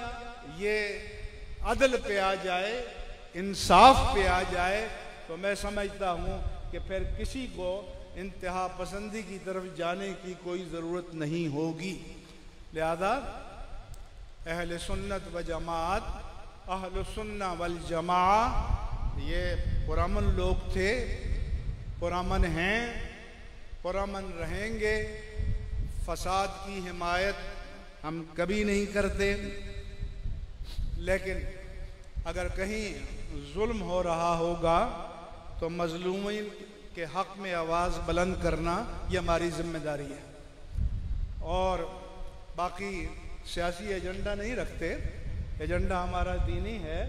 یہ عدل پہ آ جائے، انصاف پہ آ جائے، تو میں سمجھتا ہوں کہ پھر کسی کو انتہا پسندی کی طرف جانے کی کوئی ضرورت نہیں ہوگی۔ لہذا اہل سنت و جماعت، اہل السنہ والجماعہ یہ پرامن لوگ تھے، پرامن ہیں، پرامن رہیں گے۔ فساد کی حمایت ہم کبھی نہیں کرتے، لیکن اگر کہیں ظلم ہو رہا ہوگا تو مظلومین کے حق میں آواز بلند کرنا یہ ہماری ذمہ داری ہے، اور باقی سیاسی ایجنڈا نہیں رکھتے۔ ایجنڈا ہمارا دینی ہے،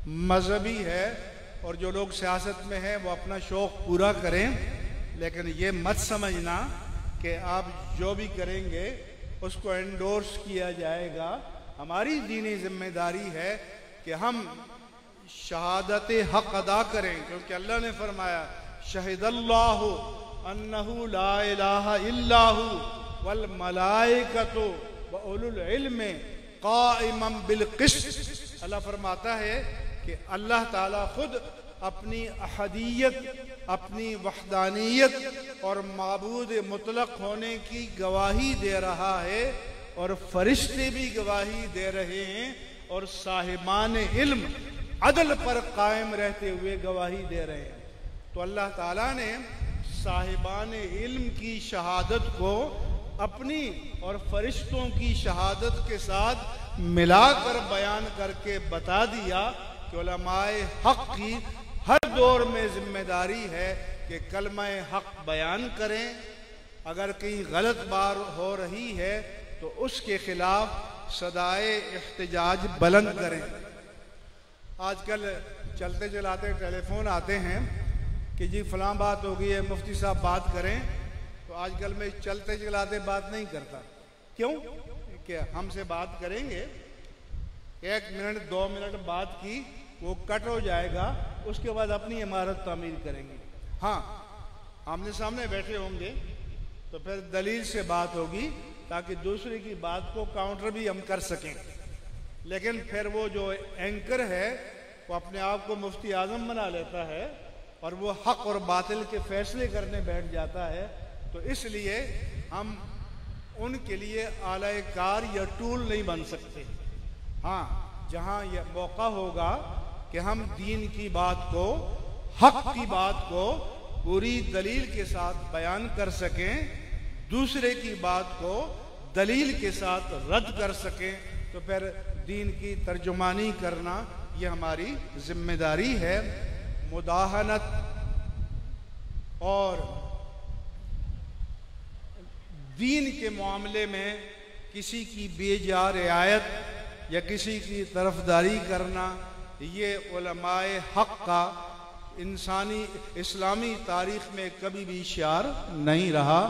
مذہبی ہے، اور جو لوگ سیاست میں ہیں وہ اپنا شوق پورا کریں، لیکن یہ مت سمجھنا کہ آپ جو بھی کریں گے اس کو انڈورس کیا جائے گا۔ ہماری دینی ذمہ داری ہے کہ ہم شہادت حق ادا کریں، کیونکہ اللہ نے فرمایا شہد اللہ انہ لا الہ الا ہو والملائکۃ واولو العلم قائما بالقسط۔ اللہ فرماتا ہے کہ اللہ تعالیٰ خود اپنی احدیت، اپنی وحدانیت اور معبود مطلق ہونے کی گواہی دے رہا ہے، اور فرشتے بھی گواہی دے رہے ہیں، اور صاحبان علم عدل پر قائم رہتے ہوئے گواہی دے رہے ہیں۔ تو اللہ تعالیٰ نے صاحبان علم کی شہادت کو اپنی اور فرشتوں کی شہادت کے ساتھ ملا کر بیان کر کے بتا دیا کہ علماء حق کی ہر دور میں ذمہ داری ہے کہ کلمہ حق بیان کریں، اگر کہیں غلط بات ہو رہی ہے تو اس کے خلاف صدائے احتجاج بلند کریں۔ آج کل چلتے چلاتے ٹیلی فون آتے ہیں کہ جی فلاں بات ہو گئی ہے، مفتی صاحب بات کریں، تو آج کل میں چلتے چلاتے بات نہیں کرتا۔ کیوں کہ ہم سے بات کریں گے، 1 منٹ 2 منٹ بات کی وہ کٹ ہو جائے گا، اس کے بعد اپنی عمارت تعمیر کریں گے۔ ہاں، آمنے سامنے بیٹھے ہوں گے تو پھر دلیل سے بات ہوگی تاکہ دوسرے کی بات کو کاؤنٹر بھی ہم کر سکیں، لیکن پھر وہ جو اینکر ہے وہ اپنے آپ کو مفتی اعظم بنا لیتا ہے اور وہ حق اور باطل کے فیصلے کرنے بیٹھ جاتا ہے۔ تو اس لیے ہم ان کے لیے آلہ کار یا ٹول نہیں بن سکتے۔ ہاں، جہاں یہ موقع ہوگا کہ ہم دین کی بات کو، حق کی بات کو پوری دلیل کے ساتھ بیان کر سکیں، دوسرے کی بات کو دلیل کے ساتھ رد کر سکیں، تو پھر دین کی ترجمانی کرنا یہ ہماری ذمہ داری ہے۔ مداہنت اور دین کے معاملے میں کسی کی بے جا رعایت یا کسی کی طرفداری کرنا یہ علماء حق کا انسانی اسلامی تاریخ میں کبھی بھی شعار نہیں رہا،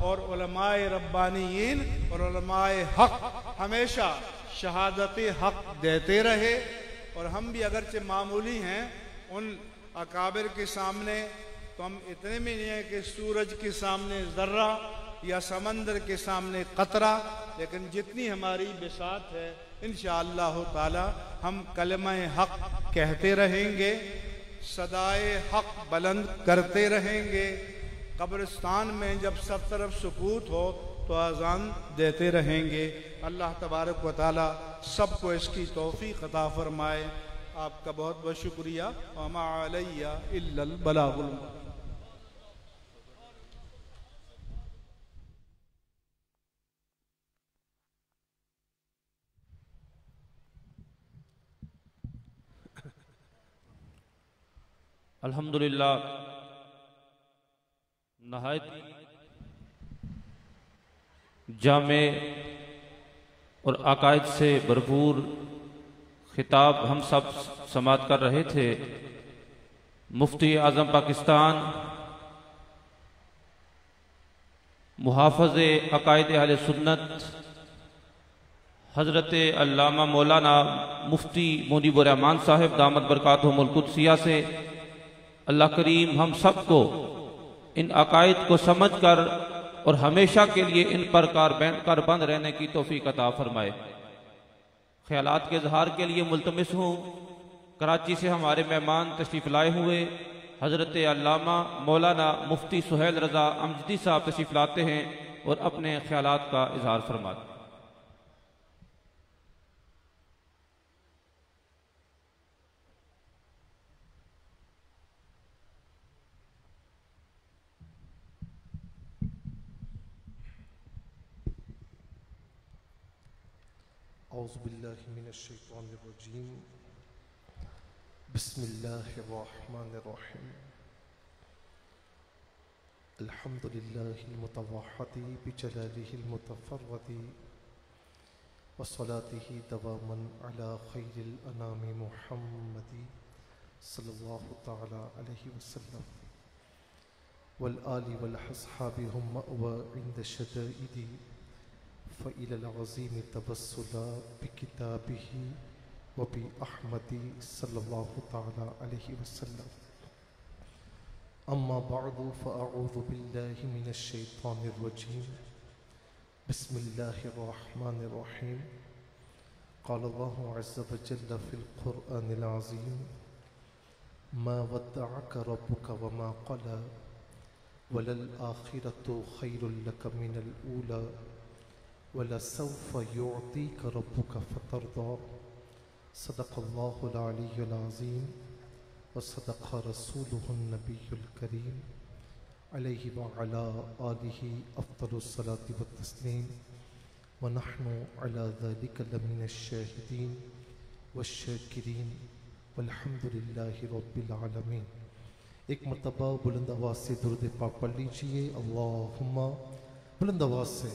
اور علماء ربانیین اور علماء حق ہمیشہ شہادت حق دیتے رہے، اور ہم بھی اگرچہ معمولی ہیں ان اکابر کے سامنے، تو ہم اتنے میں نہیں ہیں کہ سورج کے سامنے ذرہ یا سمندر کے سامنے قطرہ، لیکن جتنی ہماری بساط ہے انشاءاللہ تعالی ہم کلمہ حق کہتے رہیں گے، صدائے حق بلند کرتے رہیں گے۔ قبرستان میں جب سب طرف سکوت ہو تو اذان دیتے رہیں گے۔ اللہ تبارک و تعالی سب کو اس کی توفیق عطا فرمائے۔ آپ کا بہت بہت شکریہ۔ وما علی الا البلاغ المبین۔ الحمدللہ نہایت جامع اور عقائد سے بھرپور خطاب ہم سب سماعت کر رہے تھے۔ مفتی اعظم پاکستان محافظ عقائد اہل سنت حضرت علامہ مولانا مفتی منیب الرحمان صاحب دامت برکاتہم القدسیہ سے اللہ کریم ہم سب کو ان عقائد کو سمجھ کر اور ہمیشہ کے لیے ان پر کاربند رہنے کی توفیق عطا فرمائے۔ خیالات کے اظہار کے لیے ملتمس ہوں کراچی سے ہمارے مہمان تشریف لائے ہوئے حضرت علامہ مولانا مفتی سہیل رضا امجدی صاحب تشریف لاتے ہیں اور اپنے خیالات کا اظہار فرماتے ہیں۔ اعوذ باللہ من الشیطان الرجیم بسم اللہ الرحمن الرحیم الحمد للہ المتوحد بجلالہ المتفرد وصلاته دواما على خیر الانام محمد صلی اللہ تعالی علیہ وسلم والآل والاصحاب هم مأوى عند الشدائد فإلى العظيم تبسل بكتابه وبأحمد صلى الله تعالى عليه وسلم أما بعد فأعوذ بالله من الشيطان الرجيم بسم الله الرحمن الرحيم قال الله عز وجل في القرآن العظيم ما ودعك ربك وما قلى وللآخرة خير لك من الأولى وَلَسَوْفَ يُعْطِيكَ رَبُّكَ فَتَرْضَى صدق اللہ العلی العظیم وصدق رسولہ النبی الکریم علیہ وعلا آلہ افضل الصلاة والتسلیم ونحن علی ذلك لمن الشاہدین والشاکرین والحمد للہ رب العالمین۔ ایک مرتبہ بلند آواز سے درود پاک پڑھ لیجئے۔ اللہم بلند آواز سے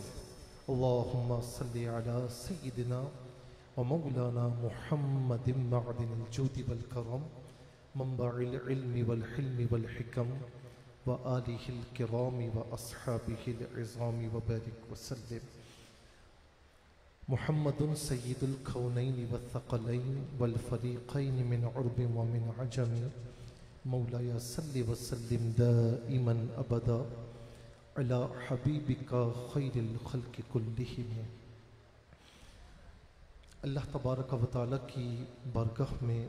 اللہم صلی علی سیدنا و مولانا محمد معدن الجود والکرم منبع العلم والحلم والحکم و آلہ الکرام و اصحابہ العظام وبارک وسلم۔ محمد سید الکونین والثقلین والفریقین من عرب ومن عجم مولایا صلی وسلم دائما ابدا علی حبیبک خیر الخلق کلہم۔ اللہ تبارک و تعالیٰ کی بارگاہ میں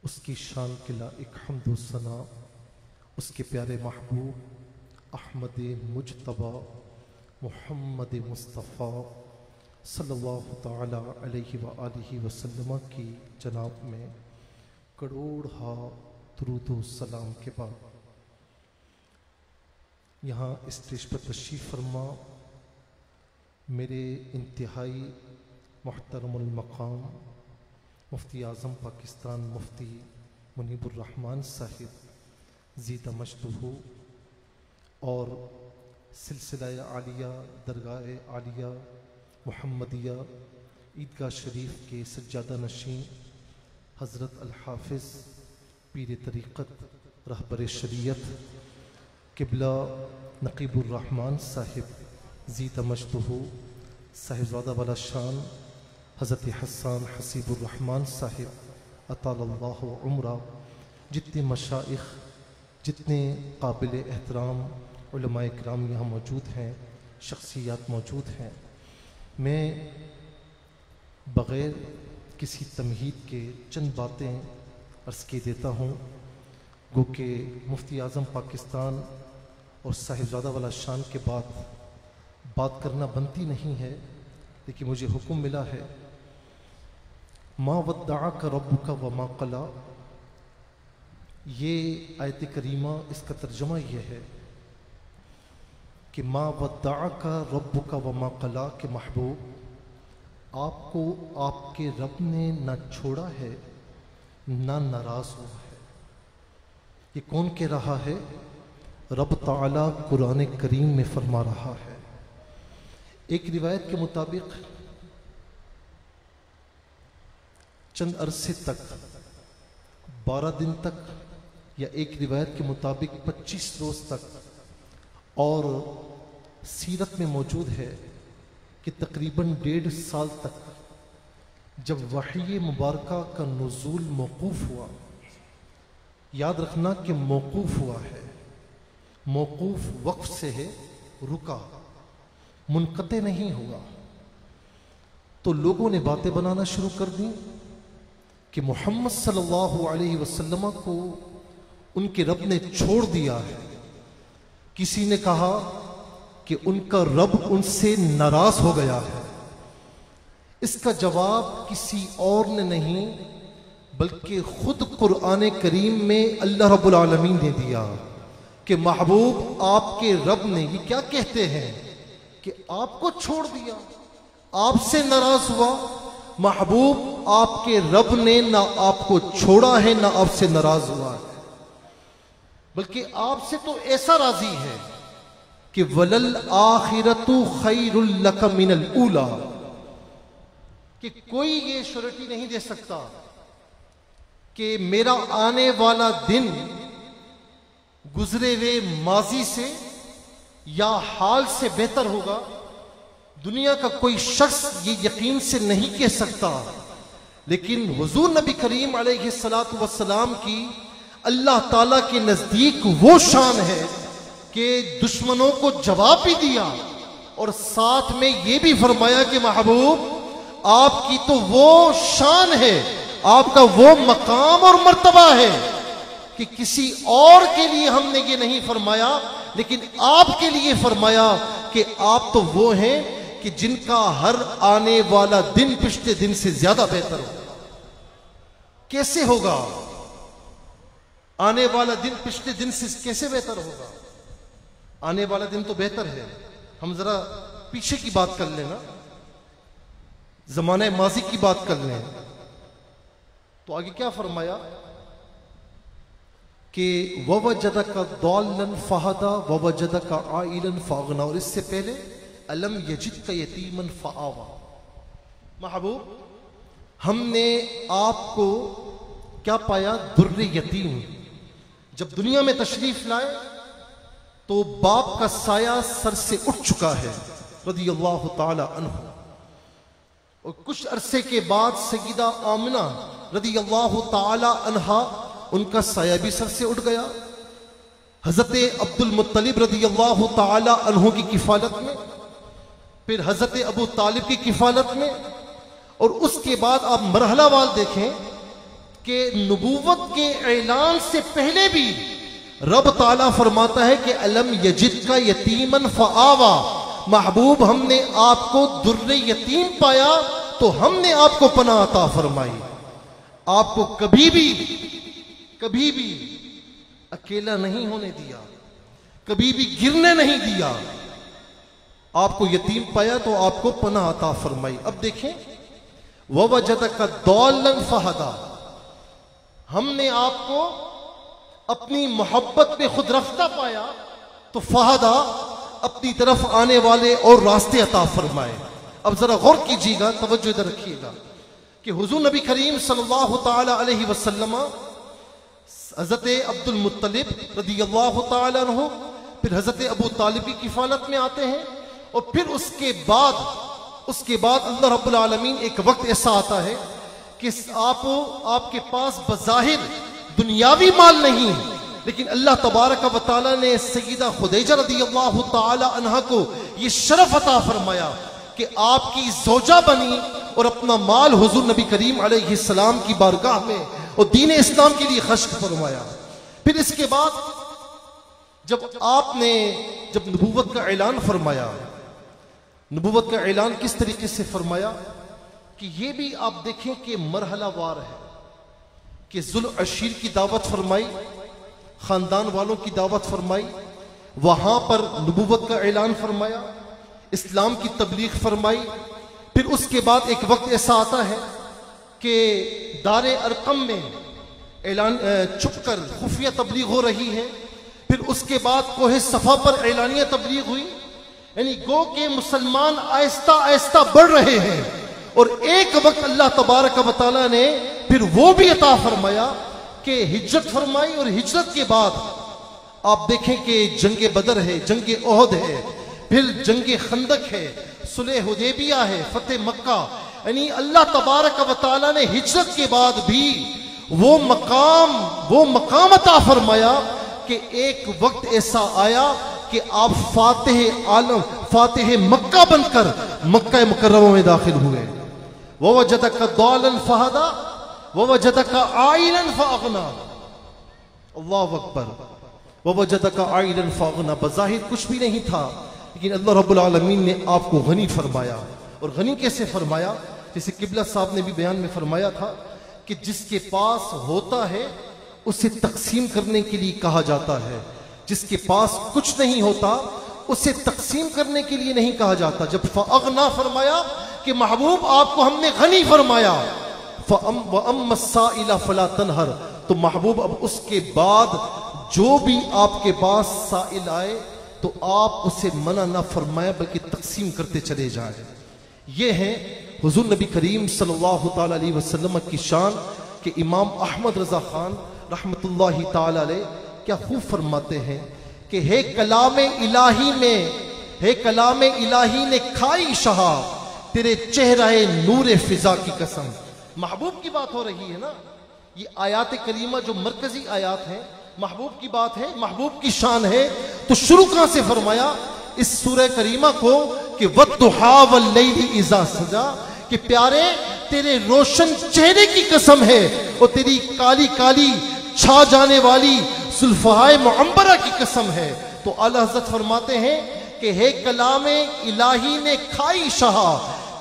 اس کی شان کے لائق حمد و ثنا اس کے پیارے محبوب احمد مجتبی محمد مصطفیٰ صلی اللہ تعالیٰ علیہ وآلہ وسلم کی جناب میں کروڑہا درود و سلام کے بعد یہاں اسٹیج پر تشریف فرما میرے انتہائی محترم المقام مفتی اعظم پاکستان مفتی منیب الرحمان صاحب زید مجدہ اور سلسلہ عالیہ درگاہ عالیہ محمدیہ عیدگاہ شریف کے سجادہ نشین حضرت الحافظ پیر طریقت رہبر شریعت قبلہ نقیب الرحمان صاحب زید مجدہ صاحبزادہ والا شان حضرت حسان حسیب الرحمان صاحب اطال اللہ عمرہ، جتنے مشائخ جتنے قابل احترام علماء کرام یہاں موجود ہیں، شخصیات موجود ہیں، میں بغیر کسی تمہید کے چند باتیں عرض کی دیتا ہوں، گو کہ مفتی اعظم پاکستان اور صاحبزادہ والا شان کے بعد بات کرنا بنتی نہیں ہے، لیکن مجھے حکم ملا ہے۔ ما ودعک ربک وما قلی، یہ آیت کریمہ اس کا ترجمہ یہ ہے کہ ما ودعک ربک وما قلی کہ محبوب آپ کو آپ کے رب نے نہ چھوڑا ہے نہ ناراض ہوا ہے۔ یہ کون کہہ رہا ہے؟ رب تعالیٰ قرآن کریم میں فرما رہا ہے۔ ایک روایت کے مطابق چند عرصے تک 12 دن تک، یا ایک روایت کے مطابق 25 روز تک، اور سیرت میں موجود ہے کہ تقریباً 1.5 سال تک جب وحی مبارکہ کا نزول موقوف ہوا، یاد رکھنا کہ موقوف ہوا ہے، موقوف وقف سے ہے، رکا، منقطع نہیں ہوا، تو لوگوں نے باتیں بنانا شروع کر دیں کہ محمد صلی اللہ علیہ وسلم کو ان کے رب نے چھوڑ دیا ہے۔ کسی نے کہا کہ ان کا رب ان سے ناراض ہو گیا ہے۔ اس کا جواب کسی اور نے نہیں بلکہ خود قرآن کریم میں اللہ رب العالمین نے دیا کہ محبوب آپ کے رب نے یہ کیا کہتے ہیں کہ آپ کو چھوڑ دیا، آپ سے ناراض ہوا۔ محبوب آپ کے رب نے نہ آپ کو چھوڑا ہے نہ آپ سے ناراض ہوا ہے، بلکہ آپ سے تو ایسا راضی ہے کہ وَلَلْآخِرَةُ خَيْرٌ لَكَ مِنَ الْأُولَى، کہ کوئی یہ شورٹی نہیں دے سکتا کہ میرا آنے والا دن گزرے ہوئے ماضی سے یا حال سے بہتر ہوگا۔ دنیا کا کوئی شخص یہ یقین سے نہیں کہہ سکتا، لیکن حضور نبی کریم علیہ الصلاۃ والسلام کی اللہ تعالیٰ کے نزدیک وہ شان ہے کہ دشمنوں کو جواب بھی دیا اور ساتھ میں یہ بھی فرمایا کہ محبوب آپ کی تو وہ شان ہے، آپ کا وہ مقام اور مرتبہ ہے کہ کسی اور کے لیے ہم نے یہ نہیں فرمایا، لیکن آپ کے لیے فرمایا کہ آپ تو وہ ہیں کہ جن کا ہر آنے والا دن پچھلے دن سے زیادہ بہتر ہو۔ کیسے ہوگا آنے والا دن پچھلے دن سے کیسے بہتر ہوگا؟ آنے والا دن تو بہتر ہے۔ ہم ذرا پیچھے کی بات کر لیں نا، زمانہ ماضی کی بات کر لیں تو آگے کیا فرمایا کہ وَوَجَدَكَ ضَالًّا فَهَدَىٰ وَوَجَدَكَ عَائِلًا فَأَغْنَىٰ، اور اس سے پہلے أَلَمْ يَجِدْكَ يَتِيمًا فَآوَىٰ۔ محبوب ہم نے آپ کو کیا پایا؟ در یتیم۔ جب دنیا میں تشریف لائے تو باپ کا سایہ سر سے اٹھ چکا ہے رضی اللہ تعالی عنہ، اور کچھ عرصے کے بعد سیدہ آمنہ رضی اللہ تعالی عنہا ان کا سایہ بھی سر سے اٹھ گیا۔ حضرت عبد المطلب رضی اللہ تعالی عنہ کی کفالت میں، پھر حضرت ابو طالب کی کفالت میں، اور اس کے بعد آپ مرحلہ وار دیکھیں کہ نبوت کے اعلان سے پہلے بھی رب تعالیٰ فرماتا ہے کہ الم یجدک یتیما فآویٰ، محبوب ہم نے آپ کو در یتیم پایا تو ہم نے آپ کو پناہ عطا فرمائی، آپ کو کبھی بھی اکیلا نہیں ہونے دیا، کبھی بھی گرنے نہیں دیا، آپ کو یتیم پایا تو آپ کو پناہ عطا فرمائی۔ اب دیکھیں وَوَجَدَكَ ضَالًّا فَهَدَىٰ، ہم نے آپ کو اپنی محبت پہ خود رفتہ پایا تو فَهَدَىٰ اپنی طرف آنے والے اور راستے عطا فرمائے۔ اب ذرا غور کیجیے گا، توجہ ادھر رکھیے گا کہ حضور نبی کریم صلی اللہ تعالی علیہ وسلم حضرت عبد المطلب رضی اللہ تعالی عنہ پھر حضرت ابو طالب کی کفالت میں آتے ہیں، اور پھر اس کے بعد اللہ رب العالمین ایک وقت ایسا آتا ہے کہ آپ کے پاس بظاہر دنیاوی مال نہیں، لیکن اللہ تبارک و تعالی نے سیدہ خدیجہ رضی اللہ تعالی عنہا کو یہ شرف عطا فرمایا کہ آپ کی زوجہ بنی اور اپنا مال حضور نبی کریم علیہ السلام کی بارگاہ میں اور دین اسلام کے لیے خرچ فرمایا۔ پھر اس کے بعد جب آپ نے نبوت کا اعلان فرمایا، نبوت کا اعلان کس طریقے سے فرمایا کہ یہ بھی آپ دیکھیں کہ مرحلہ وار ہے کہ ذوالعشیر کی دعوت فرمائی، خاندان والوں کی دعوت فرمائی، وہاں پر نبوت کا اعلان فرمایا، اسلام کی تبلیغ فرمائی۔ پھر اس کے بعد ایک وقت ایسا آتا ہے کہ دار ارقم میں چھپ کر خفیہ تبلیغ ہو رہی ہے، پھر اس کے بعد کوہ صفا پر اعلانیہ تبلیغ ہوئی. یعنی گو کہ مسلمان آہستہ آہستہ بڑھ رہے ہیں، اور ایک وقت اللہ تبارک و تعالیٰ نے پھر وہ بھی عطا فرمایا کہ ہجرت فرمائی. اور ہجرت کے بعد آپ دیکھیں کہ جنگ بدر ہے، جنگ احد ہے، پھر جنگ خندق ہے، صلح حدیبیہ ہے، فتح مکہ. یعنی اللہ تبارک و تعالیٰ نے ہجرت کے بعد بھی وہ مقام عطا فرمایا کہ ایک وقت ایسا آیا کہ آپ فاتح مکہ بن کر مکہ مکرمہ میں داخل ہوئے. وَوَجَدَكَ ضَالًا فَهَدَىٰ وَوَجَدَكَ عَائِلًا فَأَغْنَىٰ. اللہ اکبر. وَوَجَدَكَ عَائِلًا فَأَغْنَىٰ. بظاہر کچھ بھی نہیں تھا، لیکن اللہ رب العالمین نے آپ کو غنی فرمایا. اور غنی کیسے فرمایا؟ جیسے قبلہ صاحب نے بھی بیان میں فرمایا تھا کہ جس کے پاس ہوتا ہے اسے تقسیم کرنے کے لیے کہا جاتا ہے، جس کے پاس کچھ نہیں ہوتا اسے تقسیم کرنے کے لیے نہیں کہا جاتا. جب فَأَغْنَا فرمایا کہ محبوب آپ کو ہم نے غنی فرمایا، وَأَمَّا السَّائِلَ فَلَا تَنْهَرْ، تو محبوب اب اس کے بعد جو بھی آپ کے پاس سائل آئے تو آپ اسے منع نہ فرمائیں بلکہ تقسیم کرتے چلے جائیں. یہ ہیں حضور نبی کریم صلی اللہ تعالی علیہ وسلم کی شان کہ امام احمد رضا خان رحمت اللہ تعالی علیہ کیا خوب فرماتے ہیں کہ ہے کلام الہی نے کھائی شہا تیرے چہرہ نور فضا کی قسم. محبوب کی بات ہو رہی ہے نا، یہ آیات کریمہ جو مرکزی آیات ہیں محبوب کی بات ہے، محبوب کی شان ہے. تو شروع کہاں سے فرمایا اس سورہ کریمہ کو کہ وَالضُّحَىٰ وَاللَّيْلِ إِذَا سَجَىٰ، کہ پیارے تیرے روشن چہرے کی قسم ہے اور تیری کالی کالی چھا جانے والی زلفہائے معمبرہ کی قسم ہے. تو اعلیٰ حضرت فرماتے ہیں کہ ہے کلام الہی نے کھائی شہا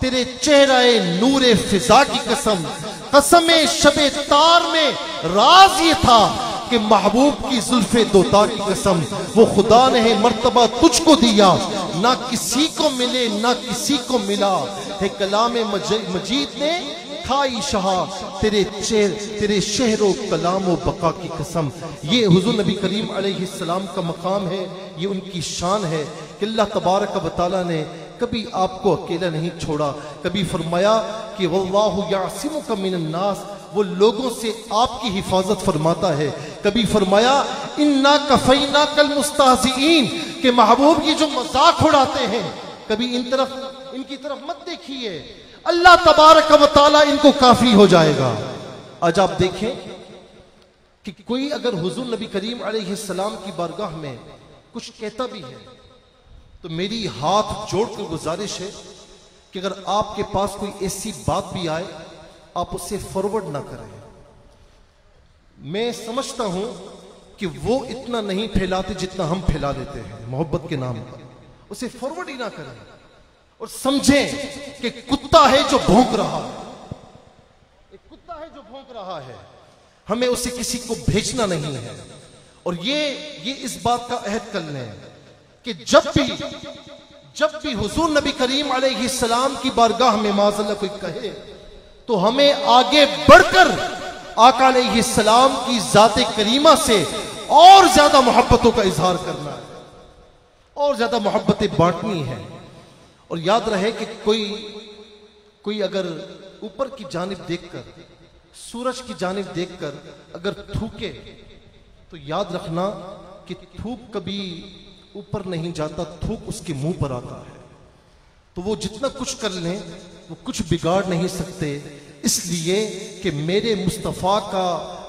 تیرے چہرہ نور فضا کی قسم. قسم شب تار میں راز یہ تھا کہ محبوب کی زلف دوتا کی قسم، وہ خدا نے مرتبہ تجھ کو دیا، نہ کسی کو ملے نہ کسی کو ملا. ہے کلام مجید نے کھائی شہا تیرے شہر و کلام و بقا کی قسم. یہ حضور نبی کریم علیہ السلام کا مقام ہے، یہ ان کی شان ہے کہ اللہ تبارک و تعالیٰ نے کبھی آپ کو اکیلا نہیں چھوڑا. کبھی فرمایا کہ واللہ یعصمک من الناس، وہ لوگوں سے آپ کی حفاظت فرماتا ہے. کبھی فرمایا انا کفیناک المستہزئین، کہ محبوب کی جو مذاق اڑاتے ہیں کبھی ان کی طرف مت دیکھیے، اللہ تبارک و تعالیٰ ان کو کافی ہو جائے گا. آج آپ دیکھیں کہ کوئی اگر حضور نبی کریم علیہ السلام کی بارگاہ میں کچھ کہتا بھی ہے تو میری ہاتھ جوڑ کر گزارش ہے کہ اگر آپ کے پاس کوئی ایسی بات بھی آئے آپ اسے فارورڈ نہ کریں. میں سمجھتا ہوں کہ وہ اتنا نہیں پھیلاتے جتنا ہم پھیلا دیتے ہیں محبت کے نام پر. اسے فارورڈ ہی نہ کریں اور سمجھیں کہ کتا ہے جو بھونک رہا ہے، ایک کتا ہے جو بھونک رہا ہے، ہمیں اسے کسی کو بھیجنا نہیں ہے. اور یہ اس بات کا عہد کر لیں کہ جب بھی حضور نبی کریم علیہ السلام کی بارگاہ میں معاذ اللہ کوئی کہے تو ہمیں آگے بڑھ کر آقا علیہ السلام کی ذات کریمہ سے اور زیادہ محبتوں کا اظہار کرنا ہے، اور زیادہ محبتیں بانٹنی ہے. اور یاد رہے کہ کوئی اگر اوپر کی جانب دیکھ کر، سورج کی جانب دیکھ کر اگر تھوکے تو یاد رکھنا کہ تھوک کبھی اوپر نہیں جاتا، تھوک اس کے منہ پر آتا ہے. تو وہ جتنا کچھ کر لیں وہ کچھ بگاڑ نہیں سکتے، اس لیے کہ میرے مصطفیٰ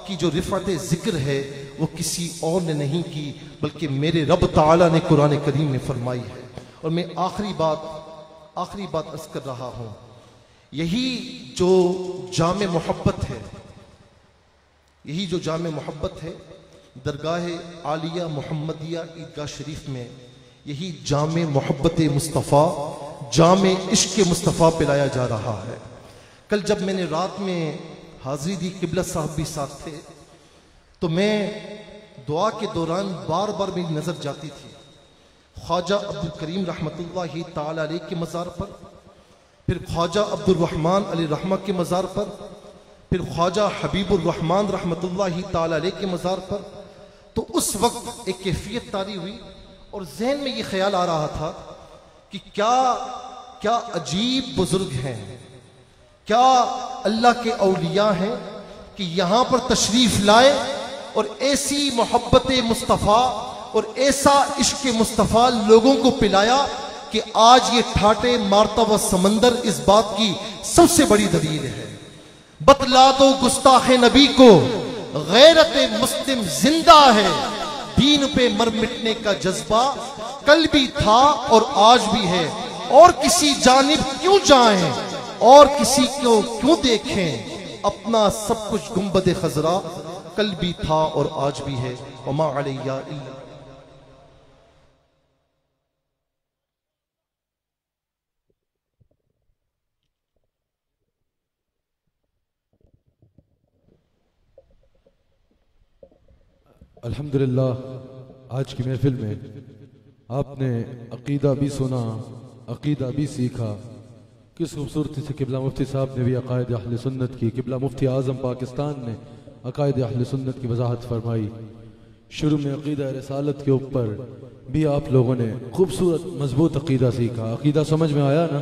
کی جو رفعت ذکر ہے وہ کسی اور نے نہیں کی بلکہ میرے رب تعالیٰ نے قرآن کریم میں فرمائی ہے. اور میں آخری بات عرض کر رہا ہوں، یہی جو جامع محبت ہے درگاہ عالیہ محمدیہ عیدگاہ شریف میں، یہی جامع محبت مصطفیٰ، جامع عشق مصطفیٰ پلایا جا رہا ہے. کل جب میں نے رات میں حاضری دی، قبلہ صاحب بھی ساتھ تھے، تو میں دعا کے دوران بار بار میری نظر جاتی تھی خواجہ عبدالکریم رحمت اللہ تعالی علیہ کے مزار پر، پھر خواجہ عبد الرحمن علیہ رحمہ کے مزار پر، پھر خواجہ حبیب الرحمن رحمۃ اللہ تعالی علیہ کے مزار پر، تو اس وقت ایک کیفیت طاری ہوئی اور ذہن میں یہ خیال آ رہا تھا کہ کیا عجیب بزرگ ہیں، کیا اللہ کے اولیاء ہیں کہ یہاں پر تشریف لائے اور ایسی محبت مصطفیٰ اور ایسا عشق مصطفیٰ لوگوں کو پلایا کہ آج یہ ٹھاٹے مارتا ہوا سمندر اس بات کی سب سے بڑی دلیل ہے۔ بتلا دو گستاخ نبی کو غیرت مسلم زندہ ہے، دین پہ مر مٹنے کا جذبہ کل بھی تھا اور آج بھی ہے، اور کسی جانب کیوں جائیں اور کسی کو کیوں دیکھیں، اپنا سب کچھ گنبد خضرا کل بھی تھا اور آج بھی ہے، وما علیہ الا۔ الحمدللہ آج کی محفل میں آپ نے عقیدہ بھی سنا، عقیدہ بھی سیکھا۔ کس خوبصورتی سے قبلہ مفتی صاحب نے بھی عقائد اہل سنت کی، قبلہ مفتی اعظم پاکستان نے عقائد اہل سنت کی وضاحت فرمائی۔ شروع میں عقیدہ رسالت کے اوپر بھی آپ لوگوں نے خوبصورت مضبوط عقیدہ سیکھا۔ عقیدہ سمجھ میں آیا نا؟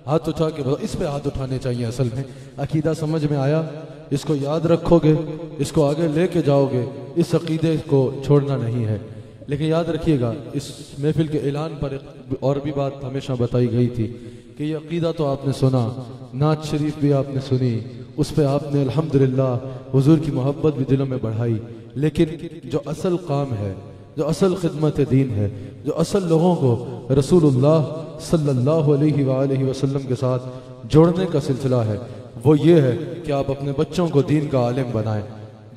ہاتھ اٹھا کے اس پہ ہاتھ اٹھانے چاہیے۔ اصل میں عقیدہ سمجھ میں آیا، اس کو یاد رکھو گے، اس کو آگے لے کے جاؤ گے، اس عقیدے کو چھوڑنا نہیں ہے۔ لیکن یاد رکھیے گا، اس محفل کے اعلان پر اور بھی بات ہمیشہ بتائی گئی تھی کہ یہ عقیدہ تو آپ نے سنا، نعت شریف بھی آپ نے سنی، اس پہ آپ نے الحمدللہ حضور کی محبت بھی دلوں میں بڑھائی، لیکن جو اصل کام ہے، جو اصل خدمت دین ہے، جو اصل لوگوں کو رسول اللہ صلی اللہ علیہ وآلہ وسلم کے ساتھ جوڑنے کا سلسلہ ہے، وہ یہ ہے کہ آپ اپنے بچوں کو دین کا عالم بنائیں۔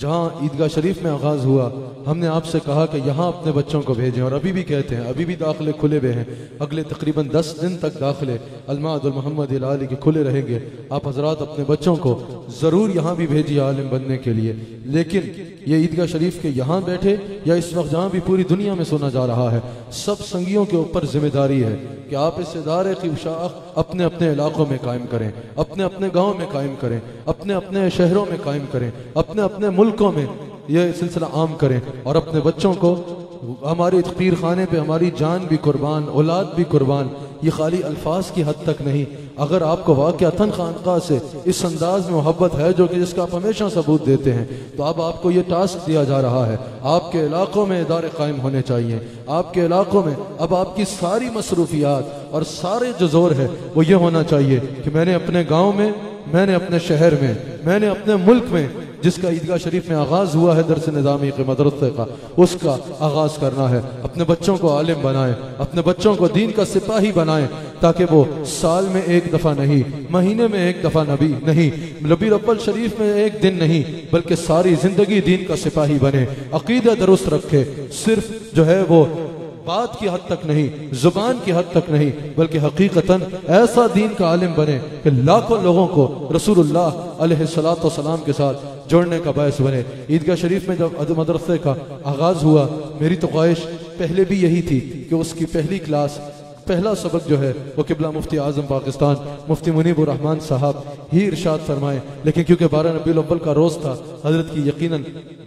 جہاں عیدگاہ شریف میں آغاز ہوا، ہم نے آپ سے کہا کہ یہاں اپنے بچوں کو بھیجیں، اور ابھی بھی کہتے ہیں، ابھی بھی داخلے کھلے ہوئے ہیں، اگلے تقریباً 10 دن تک داخلے المعہد المحمد العالی کے کھلے رہیں گے۔ آپ حضرات اپنے بچوں کو ضرور یہاں بھی بھیجیے عالم بننے کے لیے۔ لیکن یہ عیدگاہ شریف کے یہاں بیٹھے یا اس وقت جہاں بھی پوری دنیا میں سنا جا رہا ہے، سب سنگیوں کے اوپر ذمہ داری ہے کہ آپ اس ادارے کی شاخ اپنے اپنے علاقوں میں قائم کریں، اپنے اپنے گاؤں میں قائم کریں، اپنے اپنے شہروں میں قائم کریں، اپنے اپنے ملکوں میں یہ سلسلہ عام کریں، اور اپنے بچوں کو ہمارے پیر خانے پہ ہماری جان بھی قربان، اولاد بھی قربان، یہ خالی الفاظ کی حد تک نہیں۔ اگر آپ کو واقعتاً خانقاہ سے اس انداز میں محبت ہے جو کہ جس کا آپ ہمیشہ ثبوت دیتے ہیں، تو اب آپ کو یہ ٹاسک دیا جا رہا ہے، آپ کے علاقوں میں ادارے قائم ہونے چاہیے۔ آپ کے علاقوں میں اب آپ کی ساری مصروفیات اور سارے جو زور ہے وہ یہ ہونا چاہیے کہ میں نے اپنے گاؤں میں، میں نے اپنے شہر میں، میں نے اپنے ملک میں، جس کا عیدگاہ شریف میں آغاز ہوا ہے درس نظامی کے مدرسے کا، اس کا آغاز کرنا ہے۔ اپنے بچوں کو عالم بنائیں، اپنے بچوں کو دین کا سپاہی بنائیں، تاکہ وہ سال میں ایک دفعہ نہیں، مہینے میں ایک دفعہ نہیں، ربیع الاول شریف میں ایک دن نہیں، بلکہ ساری زندگی دین کا سپاہی بنے، عقیدہ درست رکھے، صرف جو ہے وہ بات کی حد تک نہیں، زبان کی حد تک نہیں، بلکہ حقیقتاً ایسا دین کا عالم بنے کہ لاکھوں لوگوں کو رسول اللہ علیہ السلام کے ساتھ جوڑنے کا باعث بنے۔ عیدگاہ شریف میں جب مدرسے کا آغاز ہوا، میری تو خواہش پہلے بھی یہی تھی کہ اس کی پہلی کلاس، پہلا سبق جو ہے وہ قبلہ مفتی اعظم پاکستان مفتی منیب الرحمن صاحب ہی ارشاد فرمائے، لیکن کیونکہ 12 ربیع الاول کا روز تھا، حضرت کی یقیناً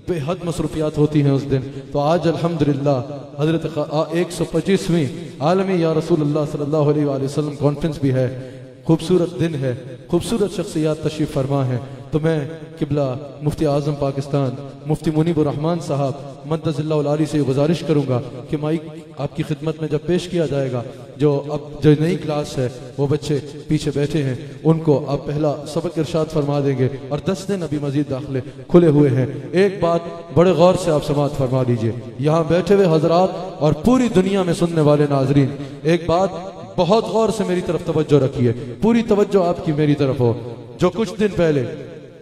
بے حد مصروفیات ہوتی ہیں اس دن، تو آج الحمدللہ حضرت 125ویں عالمی یا رسول اللہ صلی اللہ علیہ وآلہ وسلم کانفرنس بھی ہے، خوبصورت دن ہے، خوبصورت شخصیات تشریف فرما ہیں۔ تو میں قبلہ مفتی اعظم پاکستان مفتی منیب الرحمن صاحب مدد اللہ العالی سے گزارش کروں گا کہ مائک آپ کی خدمت میں جب پیش کیا جائے گا، جو نئی کلاس ہے وہ بچے پیچھے بیٹھے ہیں، ان کو آپ پہلا سبق ارشاد فرما دیں گے، اور 10 دن ابھی مزید داخلے کھلے ہوئے ہیں۔ ایک بات بڑے غور سے آپ سماعت فرما لیجئے، یہاں بیٹھے ہوئے حضرات اور پوری دنیا میں سننے والے ناظرین، ایک بات بہت غور سے میری طرف توجہ رکھیے، پوری توجہ آپ کی میری طرف ہو۔ جو کچھ دن پہلے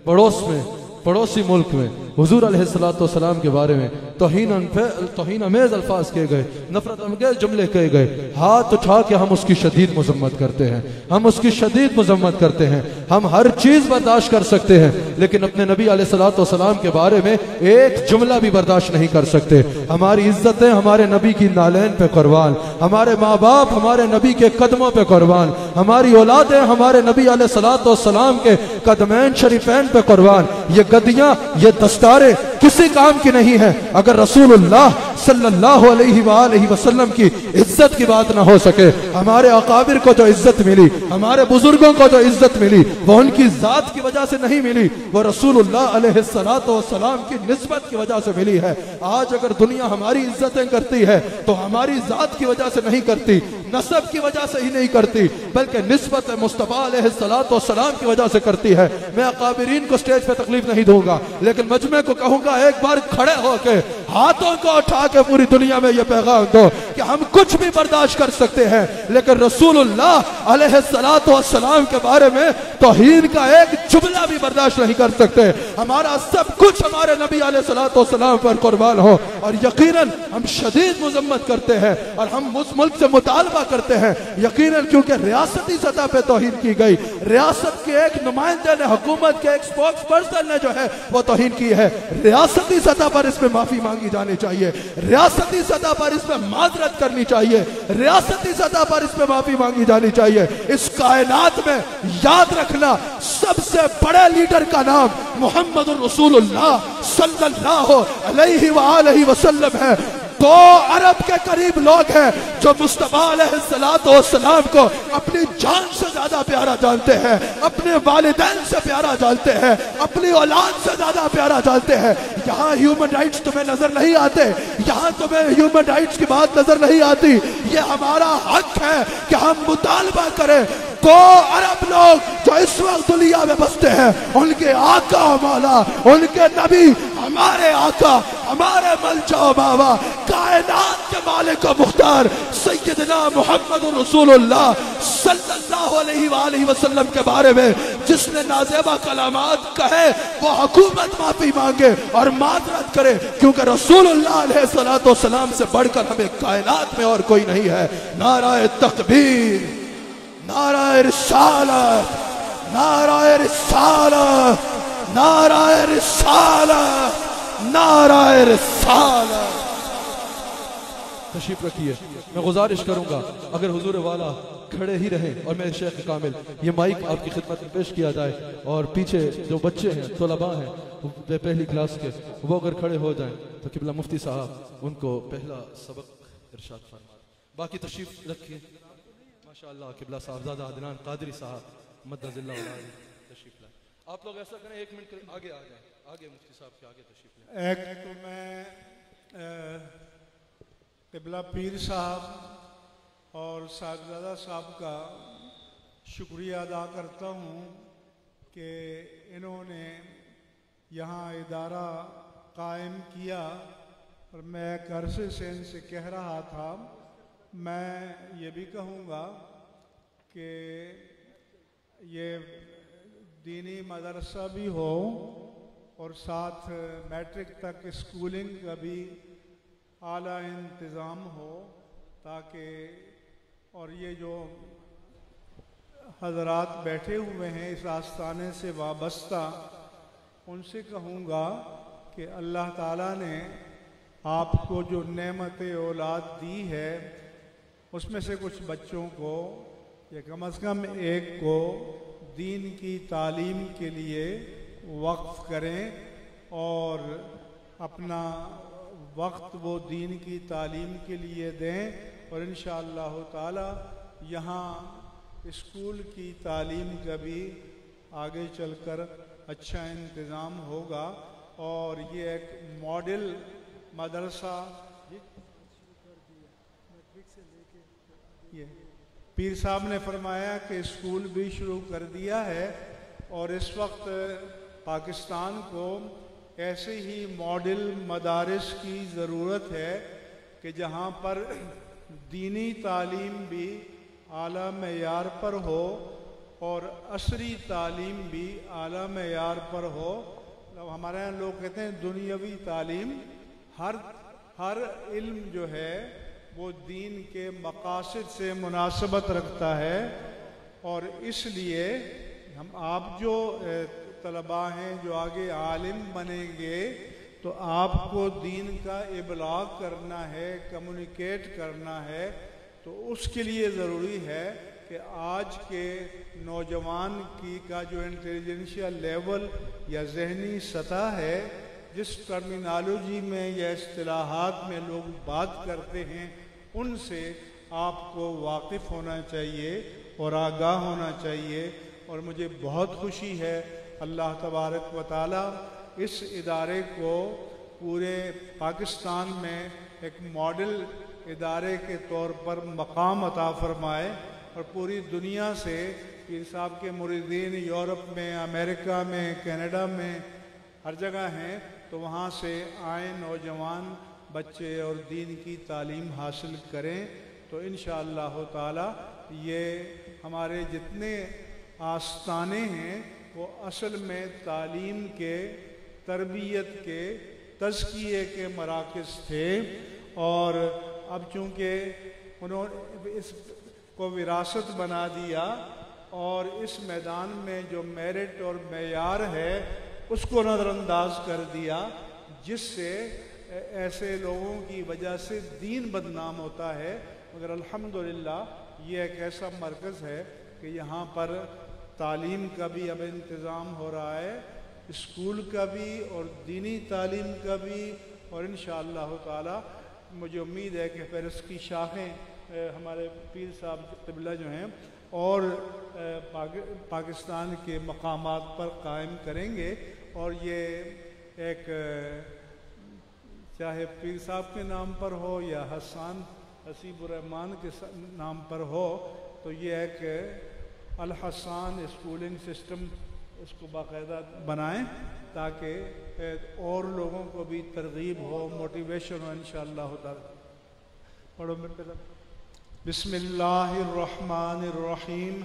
پڑوسی ملک میں حضور علیہ السلام کے بارے میں توہین امیز الفاظ کہے گئے، نفرت انگیز جملے کہے گئے، ہاتھ اٹھا کے ہم اس کی شدید مذمت کرتے ہیں، ہم اس کی شدید مذمت کرتے ہیں۔ ہم ہر چیز برداشت کر سکتے ہیں لیکن اپنے نبی علیہ الصلوۃ والسلام کے بارے میں ایک جملہ بھی برداشت نہیں کر سکتے۔ ہماری عزتیں ہمارے نبی کی نالین پہ قربان، ہمارے ماں باپ ہمارے نبی کے قدموں پہ قربان، ہماری اولادیں ہمارے نبی علیہ الصلوۃ والسلام کے قدمین شریفین پہ قربان۔ یہ گدیاں، یہ دستاریں کسی کام کی نہیں ہے اگر رسول اللہ صلی اللہ علیہ وآلہ وسلم کی عزت کی بات نہ ہو سکے۔ ہمارے اکابر کو جو عزت ملی، ہمارے بزرگوں کو جو عزت ملی، وہ ان کی ذات کی وجہ سے نہیں ملی، وہ رسول اللہ علیہ السلام کی نسبت کی وجہ سے ملی ہے۔ آج اگر دنیا ہماری عزتیں کرتی ہے تو ہماری ذات کی وجہ سے نہیں کرتی، نسب کی وجہ سے ہی نہیں کرتی، بلکہ نسبت مصطفیٰ علیہ السلام کی وجہ سے کرتی ہے۔ میں اکابرین کو سٹیج پہ تکلیف نہیں دوں گا لیکن مجمع کو کہوں گا ایک بار کھڑے ہو کے ہاتھوں کو اٹھا کے پوری دنیا میں یہ پیغام دو کہ ہم کچھ بھی برداشت کر سکتے ہیں لیکن رسول اللہ علیہ السلام کے بارے میں توہین کا ایک جملہ بھی برداشت نہیں کر سکتے۔ ہمارا سب کچھ ہمارے نبی علیہ السلام پر قربان ہو، اور یقیناً ہم شدید مذمت کرتے ہیں اور ہم اس ملک سے مطالبہ کرتے ہیں یقیناً، کیونکہ ریاستی سطح پہ توہین کی گئی، ریاست کے ایک نمائندے نے، حکومت کے ایک سپوکس پرسن نے جو ہے وہ توہین کی ہے۔ ریاستی سطح پر اس میں معافی مانگی جانی چاہیے، ریاستی سطح پر اس میں معذرت کرنی چاہیے، ریاستی سطح پر اس میں معافی مانگی جانی چاہیے۔ اس کائنات میں یاد رکھنا سب سے بڑے لیڈر کا نام محمد الرسول اللہ صلی اللہ علیہ وآلہ وسلم ہے۔ 2 ارب کے قریب لوگ ہیں جو مصطفیٰ علیہ السلام کو اپنی جان سے زیادہ پیارا جانتے ہیں، اپنے والدین سے پیارا جانتے ہیں، اپنی اولاد سے زیادہ پیارا جانتے ہیں۔ یہاں ہیومن رائٹس تمہیں نظر نہیں آتے، یہاں تمہیں ہیومن رائٹس کی بات نظر نہیں آتی، یہ ہمارا حق ہے کہ ہم مطالبہ کریں۔ 2 ارب لوگ جو اس وقت دنیا میں بستے ہیں، ان کے آقا و مولا، ان کے نبی، ہمارے آقا، ہمارے ملجا و ماوا، کائنات کے مالک و مختار سیدنا محمد رسول اللہ صلی اللہ علیہ وآلہ وسلم کے بارے میں جس نے نازیبہ کلامات کہے وہ حکومت معافی مانگے اور معذرت کرے، کیونکہ رسول اللہ علیہ السلام سے بڑھ کر ہمیں کائنات میں اور کوئی نہیں ہے۔ نعرہ تکبیر، نعرہ رسالت، نعرہ رسالت، نعرہ رسالت، نعرہ رسالت۔ تشریف رکھیے۔ میں گزارش کروں گا اگر حضور والا کھڑے ہی رہیں اور میں شیخ کامل یہ مائک آپ کی خدمت میں پیش کیا جائے اور پیچھے جو بچے ہیں، طلباء ہیں پہلی کلاس کے، وہ اگر کھڑے ہو جائیں تو قبلہ مفتی صاحب ان کو پہلا سبق ارشاد فرمائیں۔ باقی تشریف رکھیے۔ ماشاءاللہ قبلہ صاحبزادہ عدنان قادری صاحب مدد اللہ علیہ تشریف لائیں۔ آپ لوگ ایسا کریں 1 منٹ کے آگے آ جائیں، آگے مفتی صاحب کے آگے تشریف لائیں۔ ایک تو میں قبلہ پیر صاحب اور صاحبزادہ صاحب کا شکریہ ادا کرتا ہوں کہ انہوں نے یہاں ادارہ قائم کیا، اور میں ایک عرصے سے ان سے کہہ رہا تھا، میں یہ بھی کہوں گا کہ یہ دینی مدرسہ بھی ہو اور ساتھ میٹرک تک اسکولنگ کا بھی اعلیٰ انتظام ہو، تاکہ اور یہ جو حضرات بیٹھے ہوئے ہیں اس آستانے سے وابستہ، ان سے کہوں گا کہ اللہ تعالیٰ نے آپ کو جو نعمت اولاد دی ہے اس میں سے کچھ بچوں کو یا کم از کم ایک کو دین کی تعلیم کے لیے وقف کریں اور اپنا وقت وہ دین کی تعلیم کے لیے دیں، اور انشاءاللہ تعالی یہاں اسکول کی تعلیم کا بھی آگے چل کر اچھا انتظام ہوگا، اور یہ ایک ماڈل مدرسہ پیر صاحب نے فرمایا کہ اسکول بھی شروع کر دیا ہے، اور اس وقت پاکستان کو ایسے ہی ماڈل مدارس کی ضرورت ہے کہ جہاں پر دینی تعلیم بھی اعلیٰ معیار پر ہو اور عصری تعلیم بھی اعلیٰ معیار پر ہو۔ ہمارے یہاں لوگ کہتے ہیں دنیاوی تعلیم ہر علم جو ہے وہ دین کے مقاصد سے مناسبت رکھتا ہے، اور اس لیے آپ جو طلباء ہیں جو آگے عالم بنیں گے تو آپ کو دین کا ابلاغ کرنا ہے، کمیونیکیٹ کرنا ہے، تو اس کے لیے ضروری ہے کہ آج کے نوجوان کا جو انٹیلیجنشیا لیول یا ذہنی سطح ہے، جس ٹرمینالوجی میں یا اصطلاحات میں لوگ بات کرتے ہیں، ان سے آپ کو واقف ہونا چاہیے اور آگاہ ہونا چاہیے۔ اور مجھے بہت خوشی ہے اللہ تبارک و تعالی اس ادارے کو پورے پاکستان میں ایک ماڈل ادارے کے طور پر مقام عطا فرمائے، اور پوری دنیا سے پیر صاحب کے مریدین یورپ میں، امریکہ میں، کینیڈا میں، ہر جگہ ہیں، تو وہاں سے آئیں نوجوان بچے اور دین کی تعلیم حاصل کریں۔ تو انشاءاللہ تعالی یہ ہمارے جتنے آستانے ہیں وہ اصل میں تعلیم کے، تربیت کے، تزکیے کے مراکز تھے، اور اب چونکہ انہوں نے اس کو وراثت بنا دیا اور اس میدان میں جو میرٹ اور معیار ہے اس کو نظر انداز کر دیا، جس سے ایسے لوگوں کی وجہ سے دین بدنام ہوتا ہے۔ مگر الحمدللہ یہ ایک ایسا مرکز ہے کہ یہاں پر تعلیم کا بھی اب انتظام ہو رہا ہے، اسکول کا بھی اور دینی تعلیم کا بھی، اور انشاءاللہ تعالی مجھے امید ہے کہ پھر اس کی شاخیں ہمارے پیر صاحب قبلہ جو ہیں اور پاکستان کے مقامات پر قائم کریں گے، اور یہ ایک چاہے پیر صاحب کے نام پر ہو یا حسان حسیب الرحمان کے نام پر ہو، تو یہ ایک الحسان اسکولنگ سسٹم اس کو باقاعدہ بنائیں تاکہ اور لوگوں کو بھی ترغیب ہو، موٹیویشن ہو انشاءاللہ تعالی۔ پڑھو میرے پہلے بسم اللہ الرحمن الرحیم۔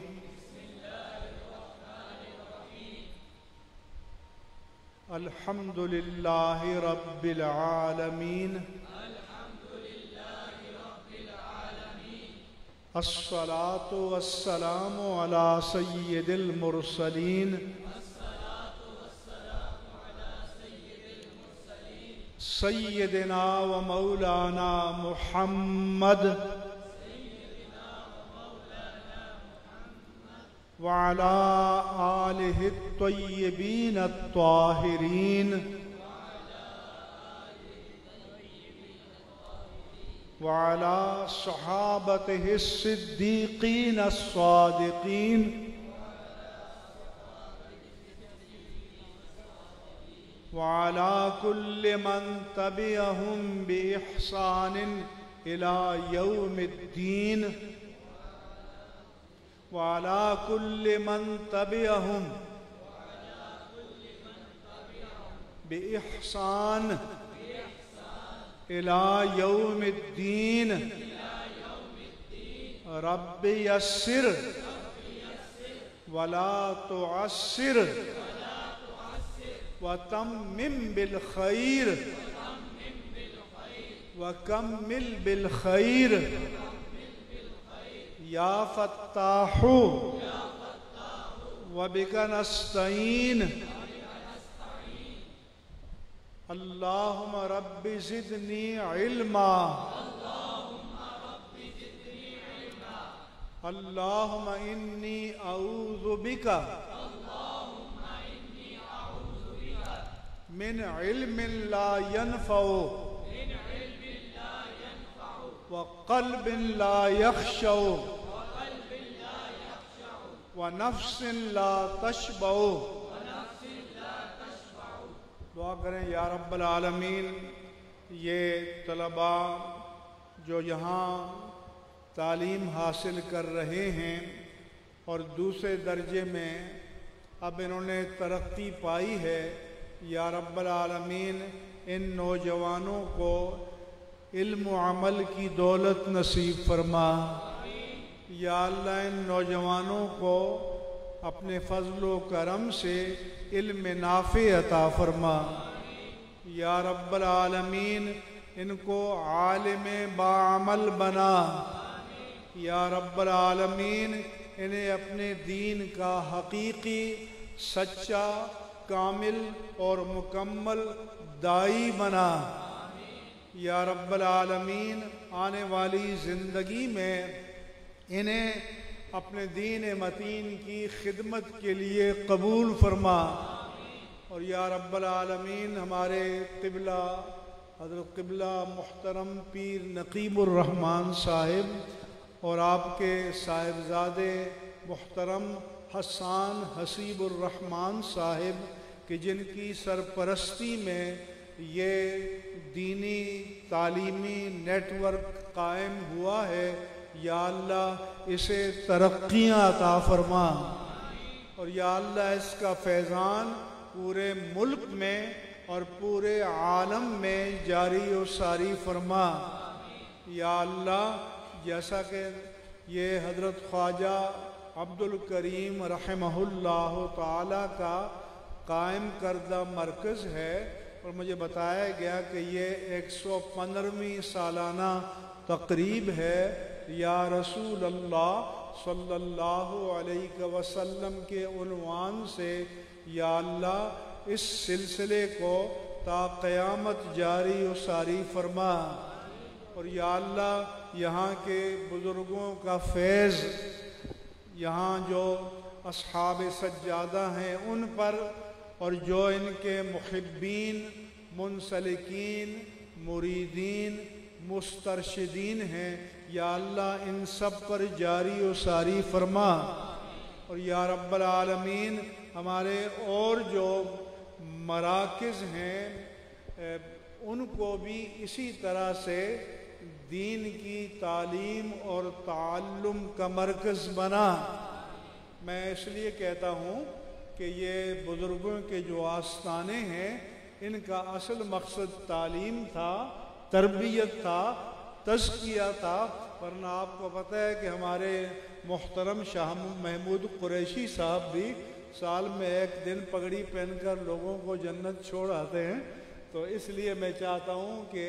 الحمد للہ رب العالمین، الصلاة والسلام علی سید المرسلین، سیدنا و مولانا محمد وعلی آلہ الطیبین الطاہرین وعلى صحابته الصديقين الصادقين وعلى كل من تبعهم بإحسان إلى يوم الدين وعلى كل من تبعهم بإحسان إلى يوم الدين رب يسر ولا تعسر وتمم بالخير وكمل بالخير يا فتاح وبك نستعين اللهم رب زدني علما اللهم إني أعوذ بك من علم لا ينفع وقلب لا يخشع ونفس لا تشبع۔ دعا کریں یا رب العالمین، یہ طلباء جو یہاں تعلیم حاصل کر رہے ہیں اور دوسرے درجے میں اب انہوں نے ترقی پائی ہے، یا رب العالمین ان نوجوانوں کو علم و عمل کی دولت نصیب فرما۔ یا اللہ ان نوجوانوں کو اپنے فضل و کرم سے علم نافع عطا فرما۔ یا رب العالمین ان کو عالم باعمل بنا، یا رب العالمین انہیں اپنے دین کا حقیقی سچا کامل اور مکمل داعی بنا، یا رب العالمین آنے والی زندگی میں انہیں اپنے دین متین کی خدمت کے لیے قبول فرما، اور یا رب العالمین ہمارے قبلہ حضرت قبلہ محترم پیر نقیب الرحمن صاحب اور آپ کے صاحبزادے محترم حسان حسیب الرحمن صاحب کہ جن کی سرپرستی میں یہ دینی تعلیمی نیٹ ورک قائم ہوا ہے، یا اللہ اسے ترقیاں عطا فرما، اور یا اللہ اس کا فیضان پورے ملک میں اور پورے عالم میں جاری و ساری فرما، یا اللہ جیسا کہ یہ حضرت خواجہ عبد الکریم رحمہ اللہ تعالی کا قائم کردہ مرکز ہے، اور مجھے بتایا گیا کہ یہ 115ویں سالانہ تقریب ہے، یا رسول اللہ صلی اللہ علیہ وسلم کے عنوان سے یا اللہ اس سلسلے کو تا قیامت جاری و ساری فرما، اور یا اللہ یہاں کے بزرگوں کا فیض، یہاں جو اصحاب سجادہ ہیں ان پر، اور جو ان کے محبین منسلکین مریدین مسترشدین ہیں، یا اللہ ان سب پر جاری و ساری فرما، اور یا رب العالمین ہمارے اور جو مراکز ہیں ان کو بھی اسی طرح سے دین کی تعلیم اور تعلم کا مرکز بنا۔ میں اس لیے کہتا ہوں کہ یہ بزرگوں کے جو آستانے ہیں ان کا اصل مقصد تعلیم تھا، تربیت تھا، تزکیہ تھا، ورنہ آپ کو پتہ ہے کہ ہمارے محترم شاہ محمود قریشی صاحب بھی سال میں ایک دن پگڑی پہن کر لوگوں کو جنت چھوڑ آتے ہیں۔ تو اس لیے میں چاہتا ہوں کہ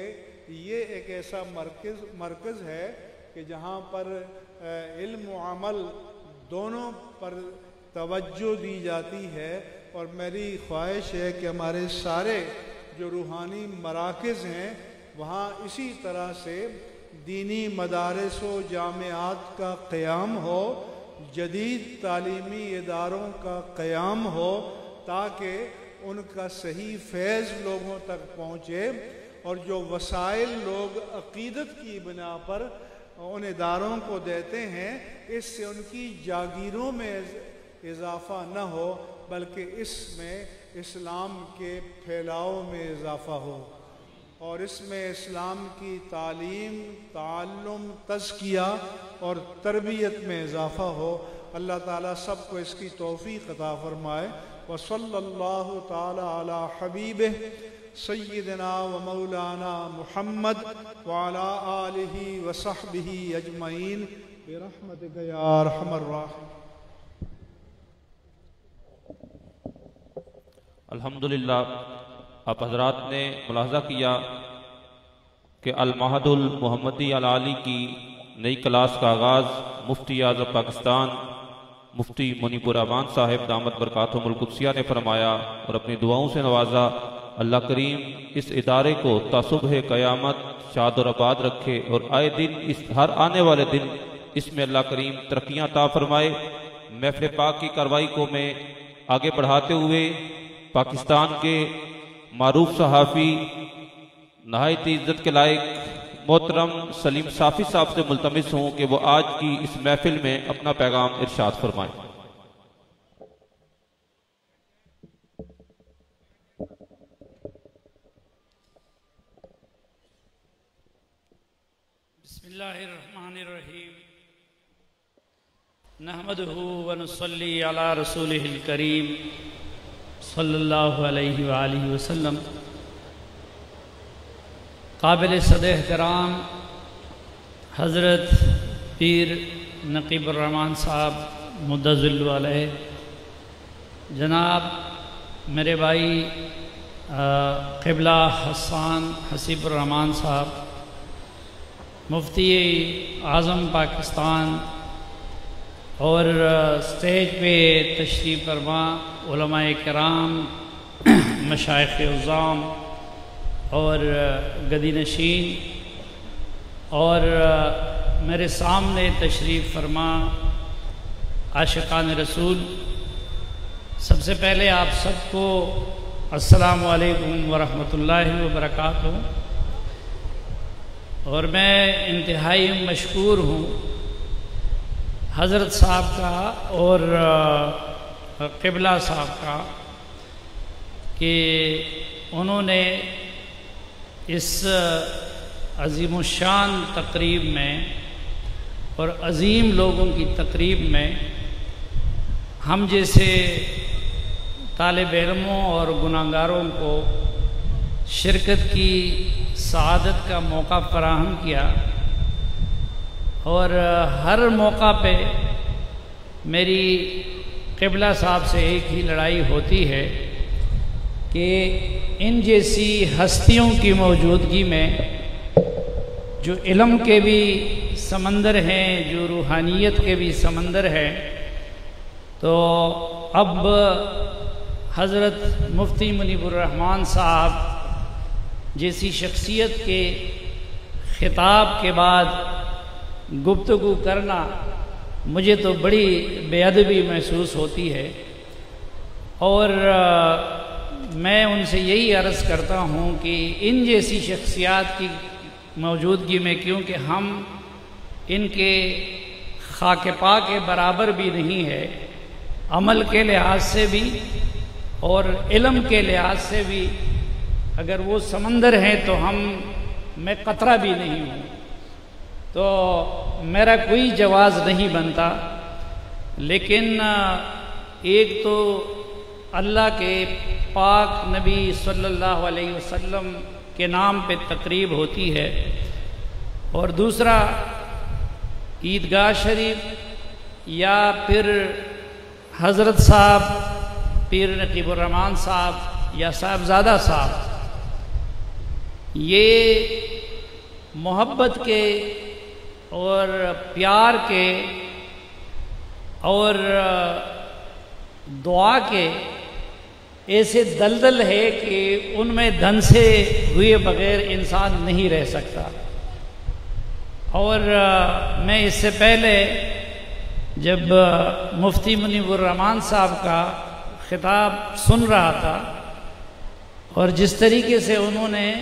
یہ ایک ایسا مرکز ہے کہ جہاں پر علم و عمل دونوں پر توجہ دی جاتی ہے، اور میری خواہش ہے کہ ہمارے سارے جو روحانی مراکز ہیں وہاں اسی طرح سے دینی مدارس و جامعات کا قیام ہو، جدید تعلیمی اداروں کا قیام ہو، تاکہ ان کا صحیح فیض لوگوں تک پہنچے، اور جو وسائل لوگ عقیدت کی بنا پر ان اداروں کو دیتے ہیں اس سے ان کی جاگیروں میں اضافہ نہ ہو، بلکہ اس میں اسلام کے پھیلاؤ میں اضافہ ہو، اور اس میں اسلام کی تعلیم، تعلم، تزکیہ اور تربیت میں اضافہ ہو۔ اللہ تعالیٰ سب کو اس کی توفیق عطا فرمائے۔ وصلی اللہ تعالی علی حبیبہ سیدنا و مولانا محمد وعلی آلہ وصحبہ اجمعین برحمتک یا ارحم الراحمین۔ الحمدللہ آپ حضرات نے ملاحظہ کیا کہ المعہد المحمدی العالی کی نئی کلاس کا آغاز مفتی اعظم پاکستان مفتی منیب الرحمان صاحب دامت برکاتہم القدسیہ نے فرمایا اور اپنی دعاؤں سے نوازا۔ اللہ کریم اس ادارے کو تا صبح قیامت شاد اور آباد رکھے، اور آئے دن ہر آنے والے دن اس میں اللہ کریم ترقیاں عطا فرمائے۔ محفل پاک کی کارروائی کو میں آگے بڑھاتے ہوئے پاکستان کے معروف صحافی نہایت عزت کے لائق محترم سلیم صافی صاحب سے ملتمس ہوں کہ وہ آج کی اس محفل میں اپنا پیغام ارشاد فرمائیں۔ بسم اللہ الرحمن الرحیم، نحمدہ ونصلی علی رسولہ الکریم صلی اللہ علیہ وآلہ وسلم۔ قابل صد احترام حضرت پیر نقیب الرحمان صاحب مدظل علیہ، جناب میرے بھائی قبلہ حسان حسیب الرحمان صاحب، مفتی اعظم پاکستان، اور اسٹیج پہ تشریف فرما علماء کرام، مشائخ عظام اور گدی نشین، اور میرے سامنے تشریف فرما عاشقان رسول، سب سے پہلے آپ سب کو السلام علیکم ورحمۃ اللہ وبرکاتہ۔ اور میں انتہائی مشکور ہوں حضرت صاحب کا اور قبلہ صاحب کا کہ انہوں نے اس عظیم الشان تقریب میں اور عظیم لوگوں کی تقریب میں ہم جیسے طالب علموں اور گناہگاروں کو شرکت کی سعادت کا موقع فراہم کیا، اور ہر موقع پہ میری قبلہ صاحب سے ایک ہی لڑائی ہوتی ہے کہ ان جیسی ہستیوں کی موجودگی میں جو علم کے بھی سمندر ہیں، جو روحانیت کے بھی سمندر ہیں، تو اب حضرت مفتی منیب الرحمان صاحب جیسی شخصیت کے خطاب کے بعد گفتگو کرنا مجھے تو بڑی بے ادبی محسوس ہوتی ہے، اور میں ان سے یہی عرض کرتا ہوں کہ ان جیسی شخصیات کی موجودگی میں، کیونکہ ہم ان کے خاک پا کے برابر بھی نہیں ہے، عمل کے لحاظ سے بھی اور علم کے لحاظ سے بھی، اگر وہ سمندر ہیں تو میں قطرہ بھی نہیں ہوں، تو میرا کوئی جواز نہیں بنتا۔ لیکن ایک تو اللہ کے پاک نبی صلی اللہ علیہ وسلم کے نام پہ تقریب ہوتی ہے، اور دوسرا عیدگاہ شریف یا پھر حضرت صاحب پیر نقیب الرحمان صاحب یا صاحبزادہ صاحب، یہ محبت کے اور پیار کے اور دعا کے ایسے دلدل ہے کہ ان میں دھن سے ہوئے بغیر انسان نہیں رہ سکتا۔ اور میں اس سے پہلے جب مفتی منیب الرحمان صاحب کا خطاب سن رہا تھا، اور جس طریقے سے انہوں نے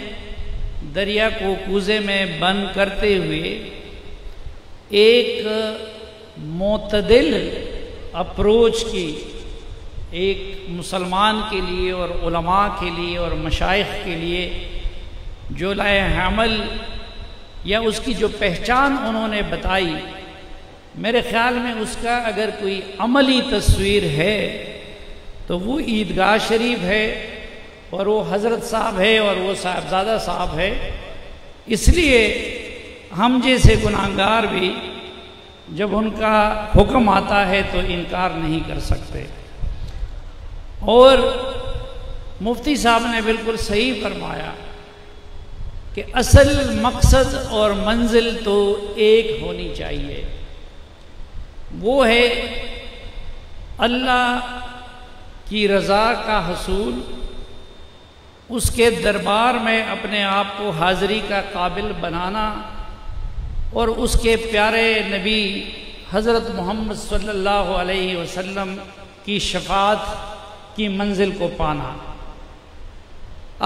دریا کو کوزے میں بند کرتے ہوئے ایک معتدل اپروچ کی، ایک مسلمان کے لیے اور علماء کے لیے اور مشائخ کے لیے جو لائحہ عمل یا اس کی جو پہچان انہوں نے بتائی، میرے خیال میں اس کا اگر کوئی عملی تصویر ہے تو وہ عیدگاہ شریف ہے، اور وہ حضرت صاحب ہے، اور وہ صاحبزادہ صاحب ہے۔ اس لیے ہم جیسے گناہگار بھی جب ان کا حکم آتا ہے تو انکار نہیں کر سکتے۔ اور مفتی صاحب نے بالکل صحیح فرمایا کہ اصل مقصد اور منزل تو ایک ہونی چاہیے، وہ ہے اللہ کی رضا کا حصول، اس کے دربار میں اپنے آپ کو حاضری کا قابل بنانا، اور اس کے پیارے نبی حضرت محمد صلی اللہ علیہ وسلم کی شفاعت کی منزل کو پانا۔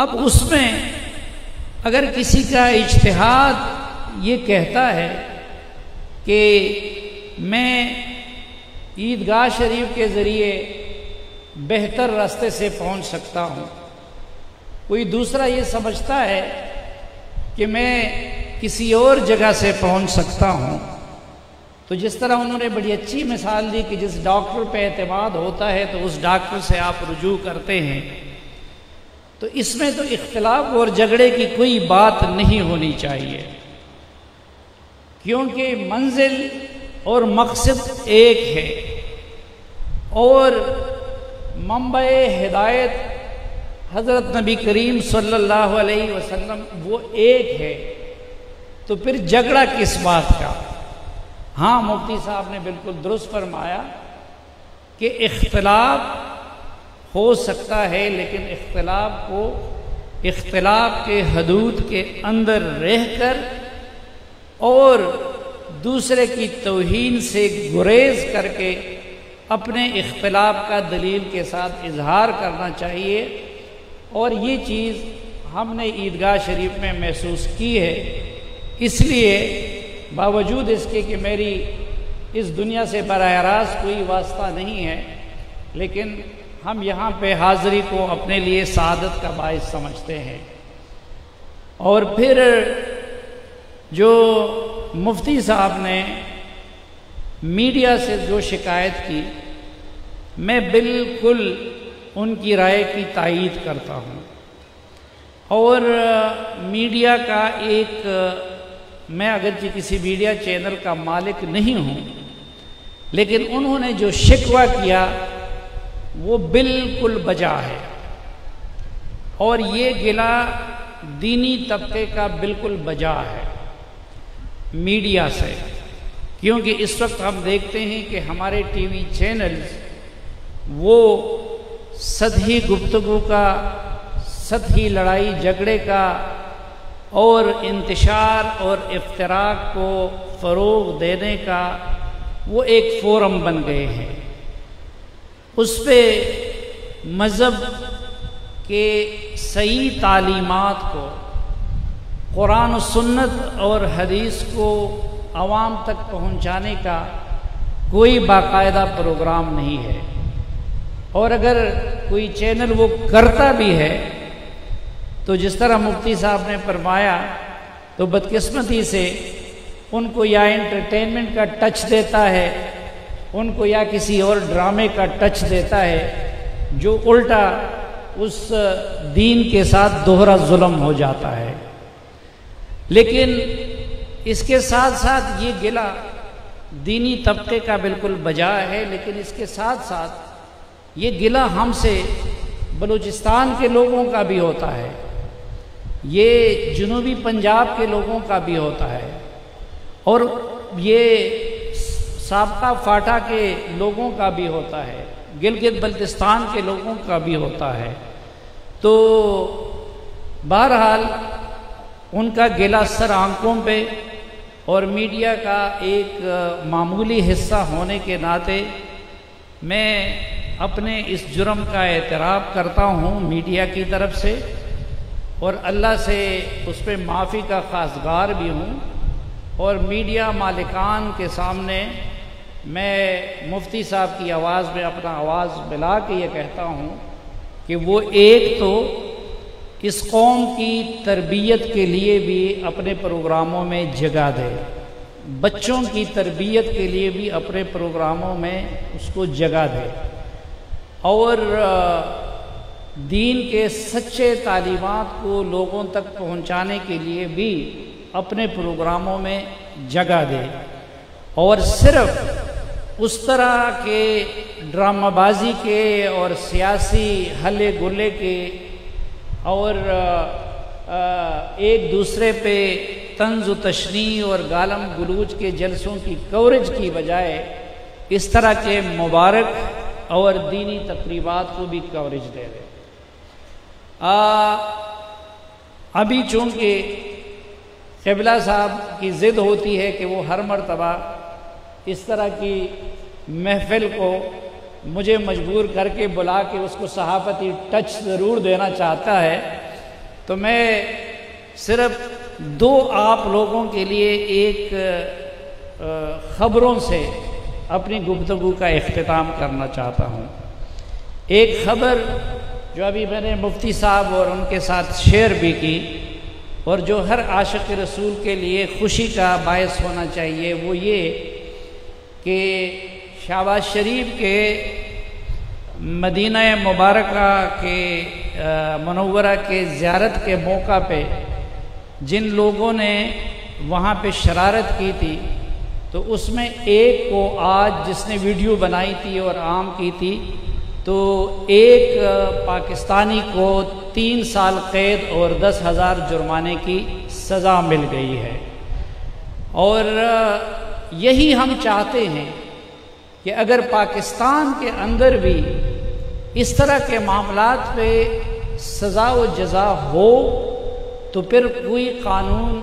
اب اس میں اگر کسی کا اجتہاد یہ کہتا ہے کہ میں عیدگاہ شریف کے ذریعے بہتر راستے سے پہنچ سکتا ہوں، کوئی دوسرا یہ سمجھتا ہے کہ میں کسی اور جگہ سے پہنچ سکتا ہوں، تو جس طرح انہوں نے بڑی اچھی مثال دی کہ جس ڈاکٹر پہ اعتماد ہوتا ہے تو اس ڈاکٹر سے آپ رجوع کرتے ہیں، تو اس میں تو اختلاف اور جھگڑے کی کوئی بات نہیں ہونی چاہیے، کیونکہ منزل اور مقصد ایک ہے، اور منبع ہدایت حضرت نبی کریم صلی اللہ علیہ وسلم وہ ایک ہے، تو پھر جھگڑا کس بات کا؟ ہاں مفتی صاحب نے بالکل درست فرمایا کہ اختلاف ہو سکتا ہے، لیکن اختلاف کو اختلاف کے حدود کے اندر رہ کر اور دوسرے کی توہین سے گریز کر کے اپنے اختلاف کا دلیل کے ساتھ اظہار کرنا چاہیے، اور یہ چیز ہم نے عیدگاہ شریف میں محسوس کی ہے۔ اس لیے باوجود اس کے کہ میری اس دنیا سے براہ راست کوئی واسطہ نہیں ہے، لیکن ہم یہاں پہ حاضری کو اپنے لیے سعادت کا باعث سمجھتے ہیں۔ اور پھر جو مفتی صاحب نے میڈیا سے جو شکایت کی، میں بالکل ان کی رائے کی تائید کرتا ہوں، اور میڈیا کا ایک، میں اگرچہ کسی میڈیا چینل کا مالک نہیں ہوں، لیکن انہوں نے جو شکوہ کیا وہ بالکل بجا ہے، اور یہ گلہ دینی طبقے کا بالکل بجا ہے میڈیا سے، کیونکہ اس وقت ہم دیکھتے ہیں کہ ہمارے ٹی وی چینلز وہ سطحی گفتگو کا، سطحی لڑائی جھگڑے کا اور انتشار اور افتراق کو فروغ دینے کا وہ ایک فورم بن گئے ہیں۔ اس پہ مذہب کے صحیح تعلیمات کو، قرآن و سنت اور حدیث کو عوام تک پہنچانے کا کوئی باقاعدہ پروگرام نہیں ہے، اور اگر کوئی چینل وہ کرتا بھی ہے تو جس طرح مفتی صاحب نے فرمایا، تو بدقسمتی سے ان کو یا انٹرٹینمنٹ کا ٹچ دیتا ہے، ان کو یا کسی اور ڈرامے کا ٹچ دیتا ہے، جو الٹا اس دین کے ساتھ دوہرا ظلم ہو جاتا ہے۔ لیکن اس کے ساتھ ساتھ یہ گلہ دینی طبقے کا بالکل بجا ہے، لیکن اس کے ساتھ ساتھ یہ گلہ ہم سے بلوچستان کے لوگوں کا بھی ہوتا ہے، یہ جنوبی پنجاب کے لوگوں کا بھی ہوتا ہے، اور یہ سابقہ فاٹا کے لوگوں کا بھی ہوتا ہے، گلگت بلتستان کے لوگوں کا بھی ہوتا ہے۔ تو بہرحال ان کا گلہ سر آنکھوں پہ، اور میڈیا کا ایک معمولی حصہ ہونے کے ناطے میں اپنے اس جرم کا اعتراف کرتا ہوں میڈیا کی طرف سے، اور اللہ سے اس پہ معافی کا خواستگار بھی ہوں، اور میڈیا مالکان کے سامنے میں مفتی صاحب کی آواز میں اپنا آواز ملا کے یہ کہتا ہوں کہ وہ ایک تو اس قوم کی تربیت کے لیے بھی اپنے پروگراموں میں جگہ دے، بچوں کی تربیت کے لیے بھی اپنے پروگراموں میں اس کو جگہ دے، اور دین کے سچے تعلیمات کو لوگوں تک پہنچانے کے لیے بھی اپنے پروگراموں میں جگہ دے، اور صرف اس طرح کے ڈرامہ بازی کے اور سیاسی ہلے گلے کے اور ایک دوسرے پہ طنز و تشنیع اور گالم گلوچ کے جلسوں کی کوریج کی بجائے اس طرح کے مبارک اور دینی تقریبات کو بھی کوریج دے دے۔ ابھی چونکہ قبلہ صاحب کی ضد ہوتی ہے کہ وہ ہر مرتبہ اس طرح کی محفل کو مجھے مجبور کر کے بلا کے اس کو صحافتی ٹچ ضرور دینا چاہتا ہے، تو میں صرف دو آپ لوگوں کے لیے ایک خبروں سے اپنی گفتگو کا اختتام کرنا چاہتا ہوں۔ ایک خبر جو ابھی میں نے مفتی صاحب اور ان کے ساتھ شیئر بھی کی، اور جو ہر عاشق رسول کے لیے خوشی کا باعث ہونا چاہیے، وہ یہ کہ شہباز شریف کے مدینہ مبارکہ کے منورہ کے زیارت کے موقع پہ جن لوگوں نے وہاں پہ شرارت کی تھی، تو اس میں ایک کو آج جس نے ویڈیو بنائی تھی اور عام کی تھی، تو ایک پاکستانی کو 3 سال قید اور 10,000 جرمانے کی سزا مل گئی ہے۔ اور یہی ہم چاہتے ہیں کہ اگر پاکستان کے اندر بھی اس طرح کے معاملات پہ سزا و جزا ہو تو پھر کوئی قانون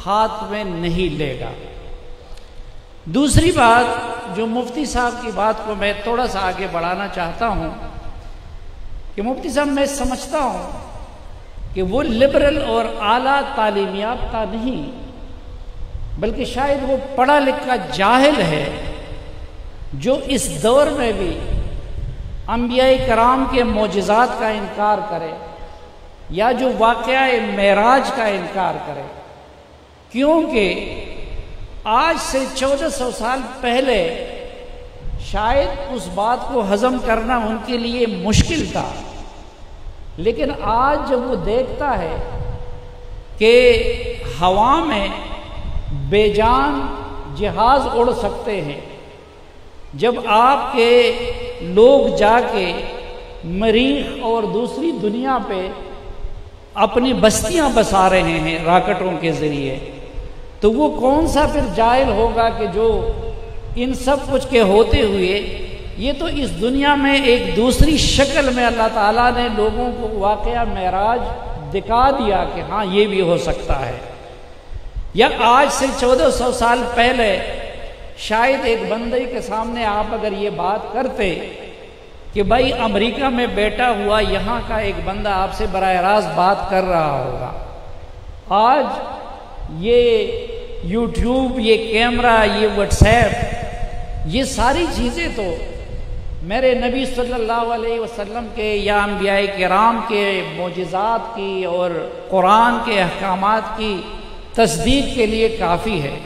ہاتھ میں نہیں لے گا۔ دوسری بات جو مفتی صاحب کی بات کو میں تھوڑا سا آگے بڑھانا چاہتا ہوں کہ مفتی صاحب میں سمجھتا ہوں کہ وہ لبرل اور اعلیٰ تعلیم یافتہ نہیں بلکہ شاید وہ پڑھا لکھا جاہل ہے جو اس دور میں بھی انبیاء کرام کے معجزات کا انکار کرے یا جو واقعہ معراج کا انکار کرے، کیونکہ آج سے 1400 سال پہلے شاید اس بات کو ہضم کرنا ان کے لیے مشکل تھا، لیکن آج جب وہ دیکھتا ہے کہ ہوا میں بے جان جہاز اڑ سکتے ہیں، جب آپ کے لوگ جا کے مریخ اور دوسری دنیا پہ اپنی بستیاں بسا رہے ہیں راکٹوں کے ذریعے، تو وہ کون سا پھر جاہل ہوگا کہ جو ان سب کچھ کے ہوتے ہوئے یہ تو اس دنیا میں ایک دوسری شکل میں اللہ تعالیٰ نے لوگوں کو واقعہ معراج دکھا دیا کہ ہاں یہ بھی ہو سکتا ہے۔ یا آج سے 1400 سال پہلے شاید ایک بندے کے سامنے آپ اگر یہ بات کرتے کہ بھائی امریکہ میں بیٹھا ہوا یہاں کا ایک بندہ آپ سے براہ راست بات کر رہا ہوگا، آج یہ یوٹیوب، یہ کیمرہ، یہ واٹس ایپ، یہ ساری چیزیں تو میرے نبی صلی اللہ علیہ وسلم کے یا انبیاء کرام کے معجزات کی اور قرآن کے احکامات کی تصدیق کے لیے کافی ہے۔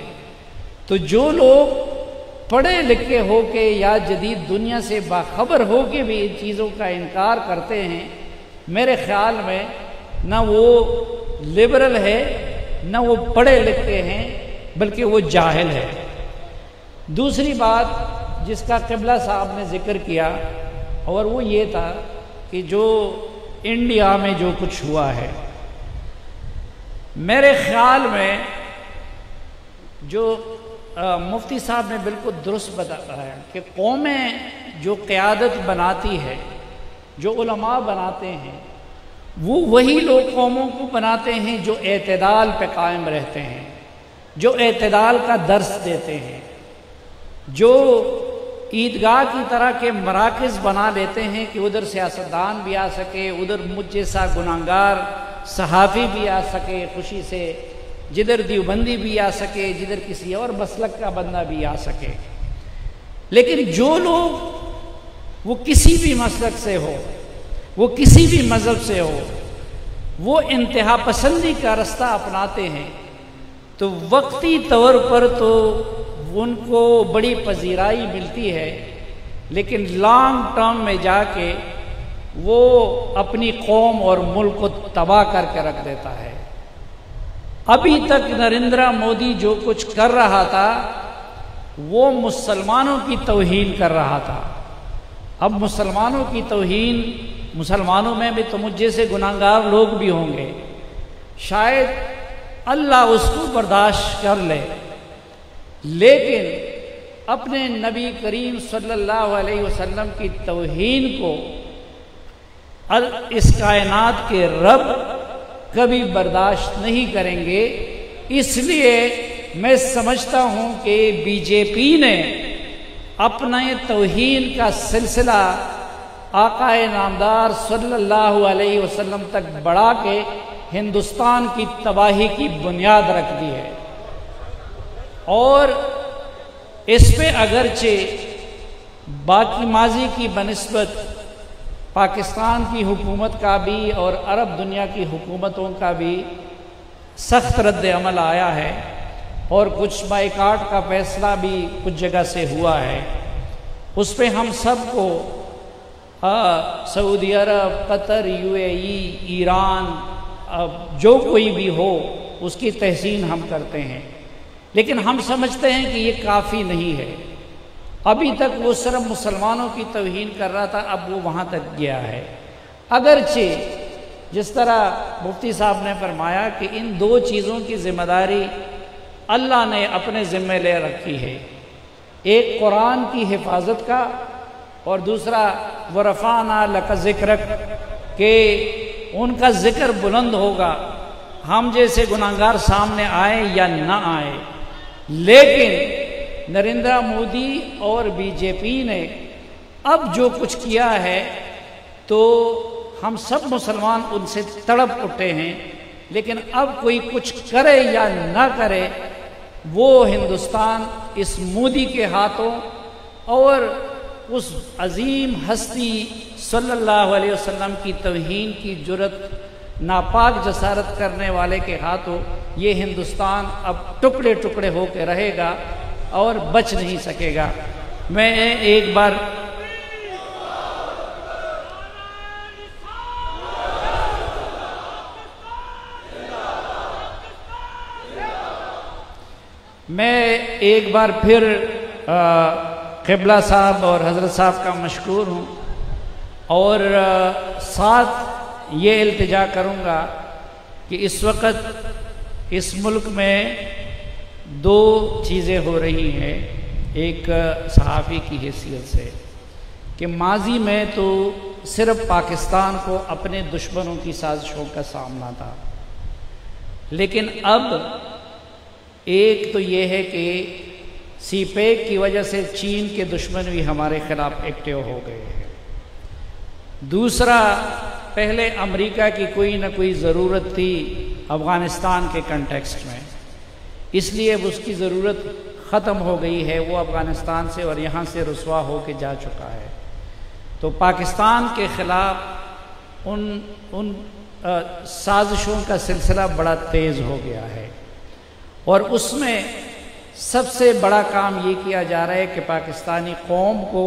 تو جو لوگ پڑھے لکھے ہو کے یا جدید دنیا سے باخبر ہو کے بھی ان چیزوں کا انکار کرتے ہیں، میرے خیال میں نہ وہ لبرل ہے نہ وہ پڑھے لکھے ہیں بلکہ وہ جاہل ہے۔ دوسری بات جس کا قبلہ صاحب نے ذکر کیا اور وہ یہ تھا کہ جو انڈیا میں جو کچھ ہوا ہے، میرے خیال میں جو مفتی صاحب نے بالکل درست بتایا ہے کہ قومیں جو قیادت بناتی ہے، جو علماء بناتے ہیں، وہ وہی لوگ قوموں کو بناتے ہیں جو اعتدال پہ قائم رہتے ہیں، جو اعتدال کا درس دیتے ہیں، جو عیدگاہ کی طرح کے مراکز بنا لیتے ہیں کہ ادھر سیاستدان بھی آ سکے، ادھر مجھ جیسا گناہگار صحافی بھی آ سکے خوشی سے، جدھر دیوبندی بھی آ سکے، جدھر کسی اور مسلک کا بندہ بھی آ سکے۔ لیکن جو لوگ وہ کسی بھی مسلک سے ہو، وہ کسی بھی مذہب سے ہو، وہ انتہا پسندی کا رستہ اپناتے ہیں تو وقتی طور پر تو ان کو بڑی پذیرائی ملتی ہے، لیکن لانگ ٹرم میں جا کے وہ اپنی قوم اور ملک کو تباہ کر کے رکھ دیتا ہے۔ ابھی تک نریندر مودی جو کچھ کر رہا تھا وہ مسلمانوں کی توہین کر رہا تھا۔ اب مسلمانوں کی توہین، مسلمانوں میں بھی تو مجھ جیسے گناہگار لوگ بھی ہوں گے، شاید اللہ اس کو برداشت کر لے، لیکن اپنے نبی کریم صلی اللہ علیہ وسلم کی توہین کو اس کائنات کے رب کبھی برداشت نہیں کریں گے۔ اس لیے میں سمجھتا ہوں کہ بی جے پی نے اپنے توہین کا سلسلہ آقا نامدار صلی اللہ علیہ وسلم تک بڑھا کے ہندوستان کی تباہی کی بنیاد رکھ دی ہے، اور اس پہ اگرچہ باقی ماضی کی بنسبت پاکستان کی حکومت کا بھی اور عرب دنیا کی حکومتوں کا بھی سخت رد عمل آیا ہے اور کچھ بائیکاٹ کا فیصلہ بھی کچھ جگہ سے ہوا ہے، اس پہ ہم سب کو سعودی عرب، قطر، UAE، ایران، جو کوئی بھی ہو اس کی تحسین ہم کرتے ہیں، لیکن ہم سمجھتے ہیں کہ یہ کافی نہیں ہے۔ ابھی تک وہ صرف مسلمانوں کی توہین کر رہا تھا، اب وہ وہاں تک گیا ہے۔ اگرچہ جس طرح مفتی صاحب نے فرمایا کہ ان دو چیزوں کی ذمہ داری اللہ نے اپنے ذمہ لے رکھی ہے، ایک قرآن کی حفاظت کا اور دوسرا ورفعنا لک ذکرک، کہ ان کا ذکر بلند ہوگا، ہم جیسے گناہگار سامنے آئے یا نہ آئے۔ لیکن نریندر مودی اور بی جے پی نے اب جو کچھ کیا ہے تو ہم سب مسلمان ان سے تڑپ اٹھے ہیں، لیکن اب کوئی کچھ کرے یا نہ کرے، وہ ہندوستان اس مودی کے ہاتھوں اور اس عظیم ہستی صلی اللہ علیہ وسلم کی توہین کی جرت ناپاک جسارت کرنے والے کے ہاتھوں یہ ہندوستان اب ٹکڑے ٹکڑے ہو کے رہے گا اور بچ نہیں سکے گا۔ میں ایک بار پھر قبلہ صاحب اور حضرت صاحب کا مشکور ہوں، اور ساتھ یہ التجا کروں گا کہ اس وقت اس ملک میں دو چیزیں ہو رہی ہیں، ایک صحافی کی حیثیت سے کہ ماضی میں تو صرف پاکستان کو اپنے دشمنوں کی سازشوں کا سامنا تھا، لیکن اب ایک تو یہ ہے کہ سی پیک کی وجہ سے چین کے دشمن بھی ہمارے خلاف ایکٹیو ہو گئے ہیں۔ دوسرا، پہلے امریکہ کی کوئی نہ کوئی ضرورت تھی افغانستان کے کنٹیکسٹ میں، اس لیے اس کی ضرورت ختم ہو گئی ہے، وہ افغانستان سے اور یہاں سے رسوا ہو کے جا چکا ہے۔ تو پاکستان کے خلاف ان سازشوں کا سلسلہ بڑا تیز ہو گیا ہے، اور اس میں سب سے بڑا کام یہ کیا جا رہا ہے کہ پاکستانی قوم کو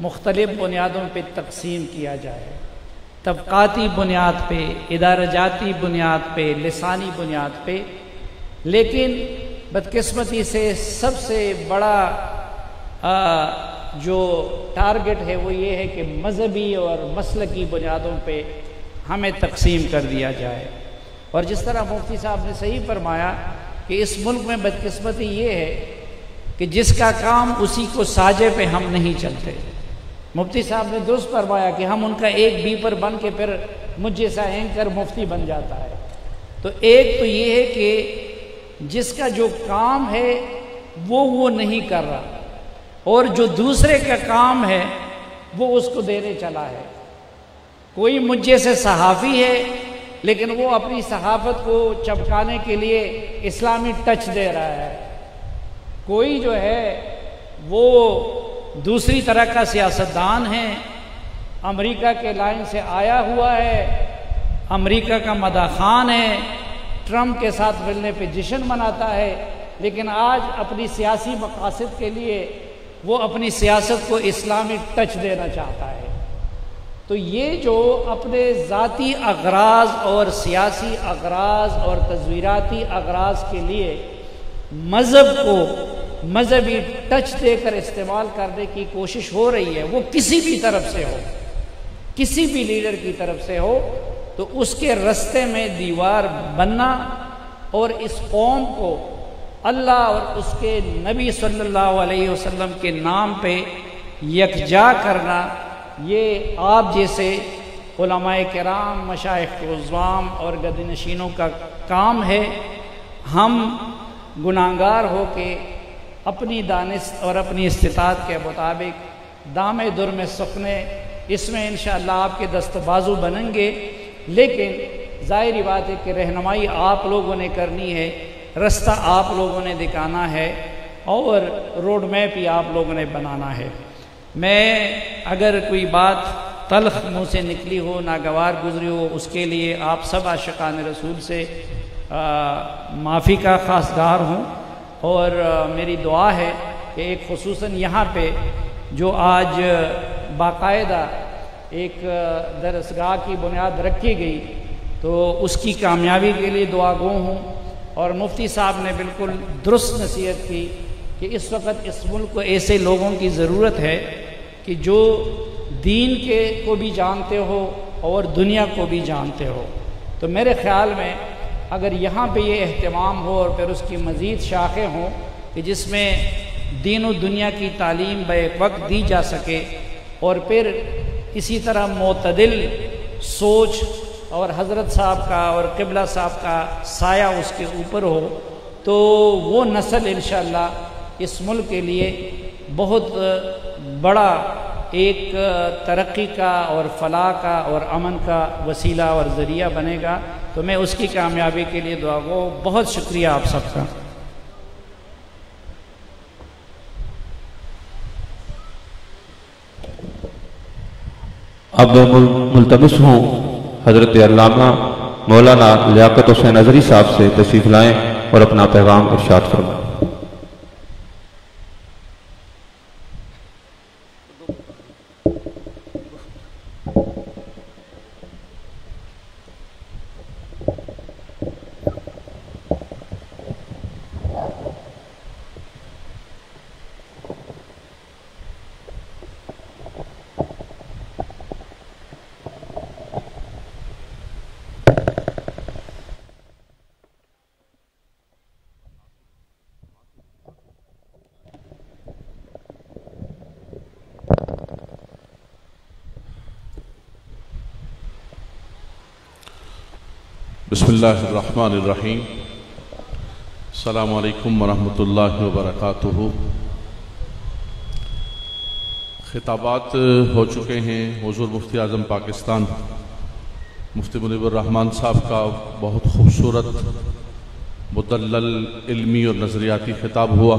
مختلف بنیادوں پہ تقسیم کیا جائے، طبقاتی بنیاد پہ، ادارہ جاتی بنیاد پہ، لسانی بنیاد پہ، لیکن بدقسمتی سے سب سے بڑا جو ٹارگٹ ہے وہ یہ ہے کہ مذہبی اور مسلکی بنیادوں پہ ہمیں تقسیم کر دیا جائے۔ اور جس طرح مفتی صاحب نے صحیح فرمایا کہ اس ملک میں بدقسمتی یہ ہے کہ جس کا کام اسی کو ساجے پہ ہم نہیں چلتے۔ مفتی صاحب نے درست فرمایا کہ ہم ان کا ایک بیپر بن کے پھر مجھ جیسا اینکر مفتی بن جاتا ہے۔ تو ایک تو یہ ہے کہ جس کا جو کام ہے وہ نہیں کر رہا، اور جو دوسرے کا کام ہے وہ اس کو دینے چلا ہے۔ کوئی مجھ جیسے صحافی ہے لیکن وہ اپنی صحافت کو چمکانے کے لیے اسلامی ٹچ دے رہا ہے، کوئی جو ہے وہ دوسری طرح کا سیاستدان ہے، امریکہ کے لائن سے آیا ہوا ہے، امریکہ کا مداح خان ہے، ٹرمپ کے ساتھ ملنے پہ جشن مناتا ہے، لیکن آج اپنی سیاسی مقاصد کے لیے وہ اپنی سیاست کو اسلامی ٹچ دینا چاہتا ہے۔ تو یہ جو اپنے ذاتی اغراض اور سیاسی اغراض اور تصویراتی اغراض کے لیے مذہب کو مذہبی ٹچ دے کر استعمال کرنے کی کوشش ہو رہی ہے، وہ کسی بھی طرف سے ہو، کسی بھی لیڈر کی طرف سے ہو، تو اس کے رستے میں دیوار بننا اور اس قوم کو اللہ اور اس کے نبی صلی اللہ علیہ وسلم کے نام پہ یکجا کرنا، یہ آپ جیسے علماء کرام، مشائخ عظام اور گدی نشینوں کا کام ہے۔ ہم گناہگار ہو کے اپنی دانست اور اپنی استطاعت کے مطابق دامے در میں سکنے، اس میں انشاءاللہ آپ کے دست بازو بنیں گے، لیکن ظاہری بات ہے کہ رہنمائی آپ لوگوں نے کرنی ہے، رستہ آپ لوگوں نے دکھانا ہے، اور روڈ میپ ہی آپ لوگوں نے بنانا ہے۔ میں اگر کوئی بات تلخ منہ سے نکلی ہو، ناگوار گزری ہو، اس کے لیے آپ سب عاشقان رسول سے معافی کا خواستگار ہوں، اور میری دعا ہے کہ ایک خصوصاً یہاں پہ جو آج باقاعدہ ایک درسگاہ کی بنیاد رکھی گئی، تو اس کی کامیابی کے لیے دعا گو ہوں، اور مفتی صاحب نے بالکل درست نصیحت کی کہ اس وقت اس ملک کو ایسے لوگوں کی ضرورت ہے کہ جو دین کو بھی جانتے ہو اور دنیا کو بھی جانتے ہو. تو میرے خیال میں اگر یہاں پہ یہ اہتمام ہو اور پھر اس کی مزید شاخیں ہوں کہ جس میں دین و دنیا کی تعلیم بیک وقت دی جا سکے اور پھر اسی طرح معتدل سوچ اور حضرت صاحب کا اور قبلہ صاحب کا سایہ اس کے اوپر ہو، تو وہ نسل انشاءاللہ اس ملک کے لیے بہت بڑا ایک ترقی کا اور فلاح کا اور امن کا وسیلہ اور ذریعہ بنے گا. تو میں اس کی کامیابی کے لیے دعا گو. بہت شکریہ آپ سب کا. اب ملتمس ہوں حضرت علامہ مولانا لیاقت حسین ازہری صاحب سے تشریف لائیں اور اپنا پیغام ارشاد فرمائیں. بسم اللہ الرحمن الرحیم. السلام علیکم ورحمۃ اللہ وبرکاتہ. خطابات ہو چکے ہیں. حضور مفتی اعظم پاکستان مفتی منیب الرحمن صاحب کا بہت خوبصورت مدلل علمی اور نظریاتی خطاب ہوا.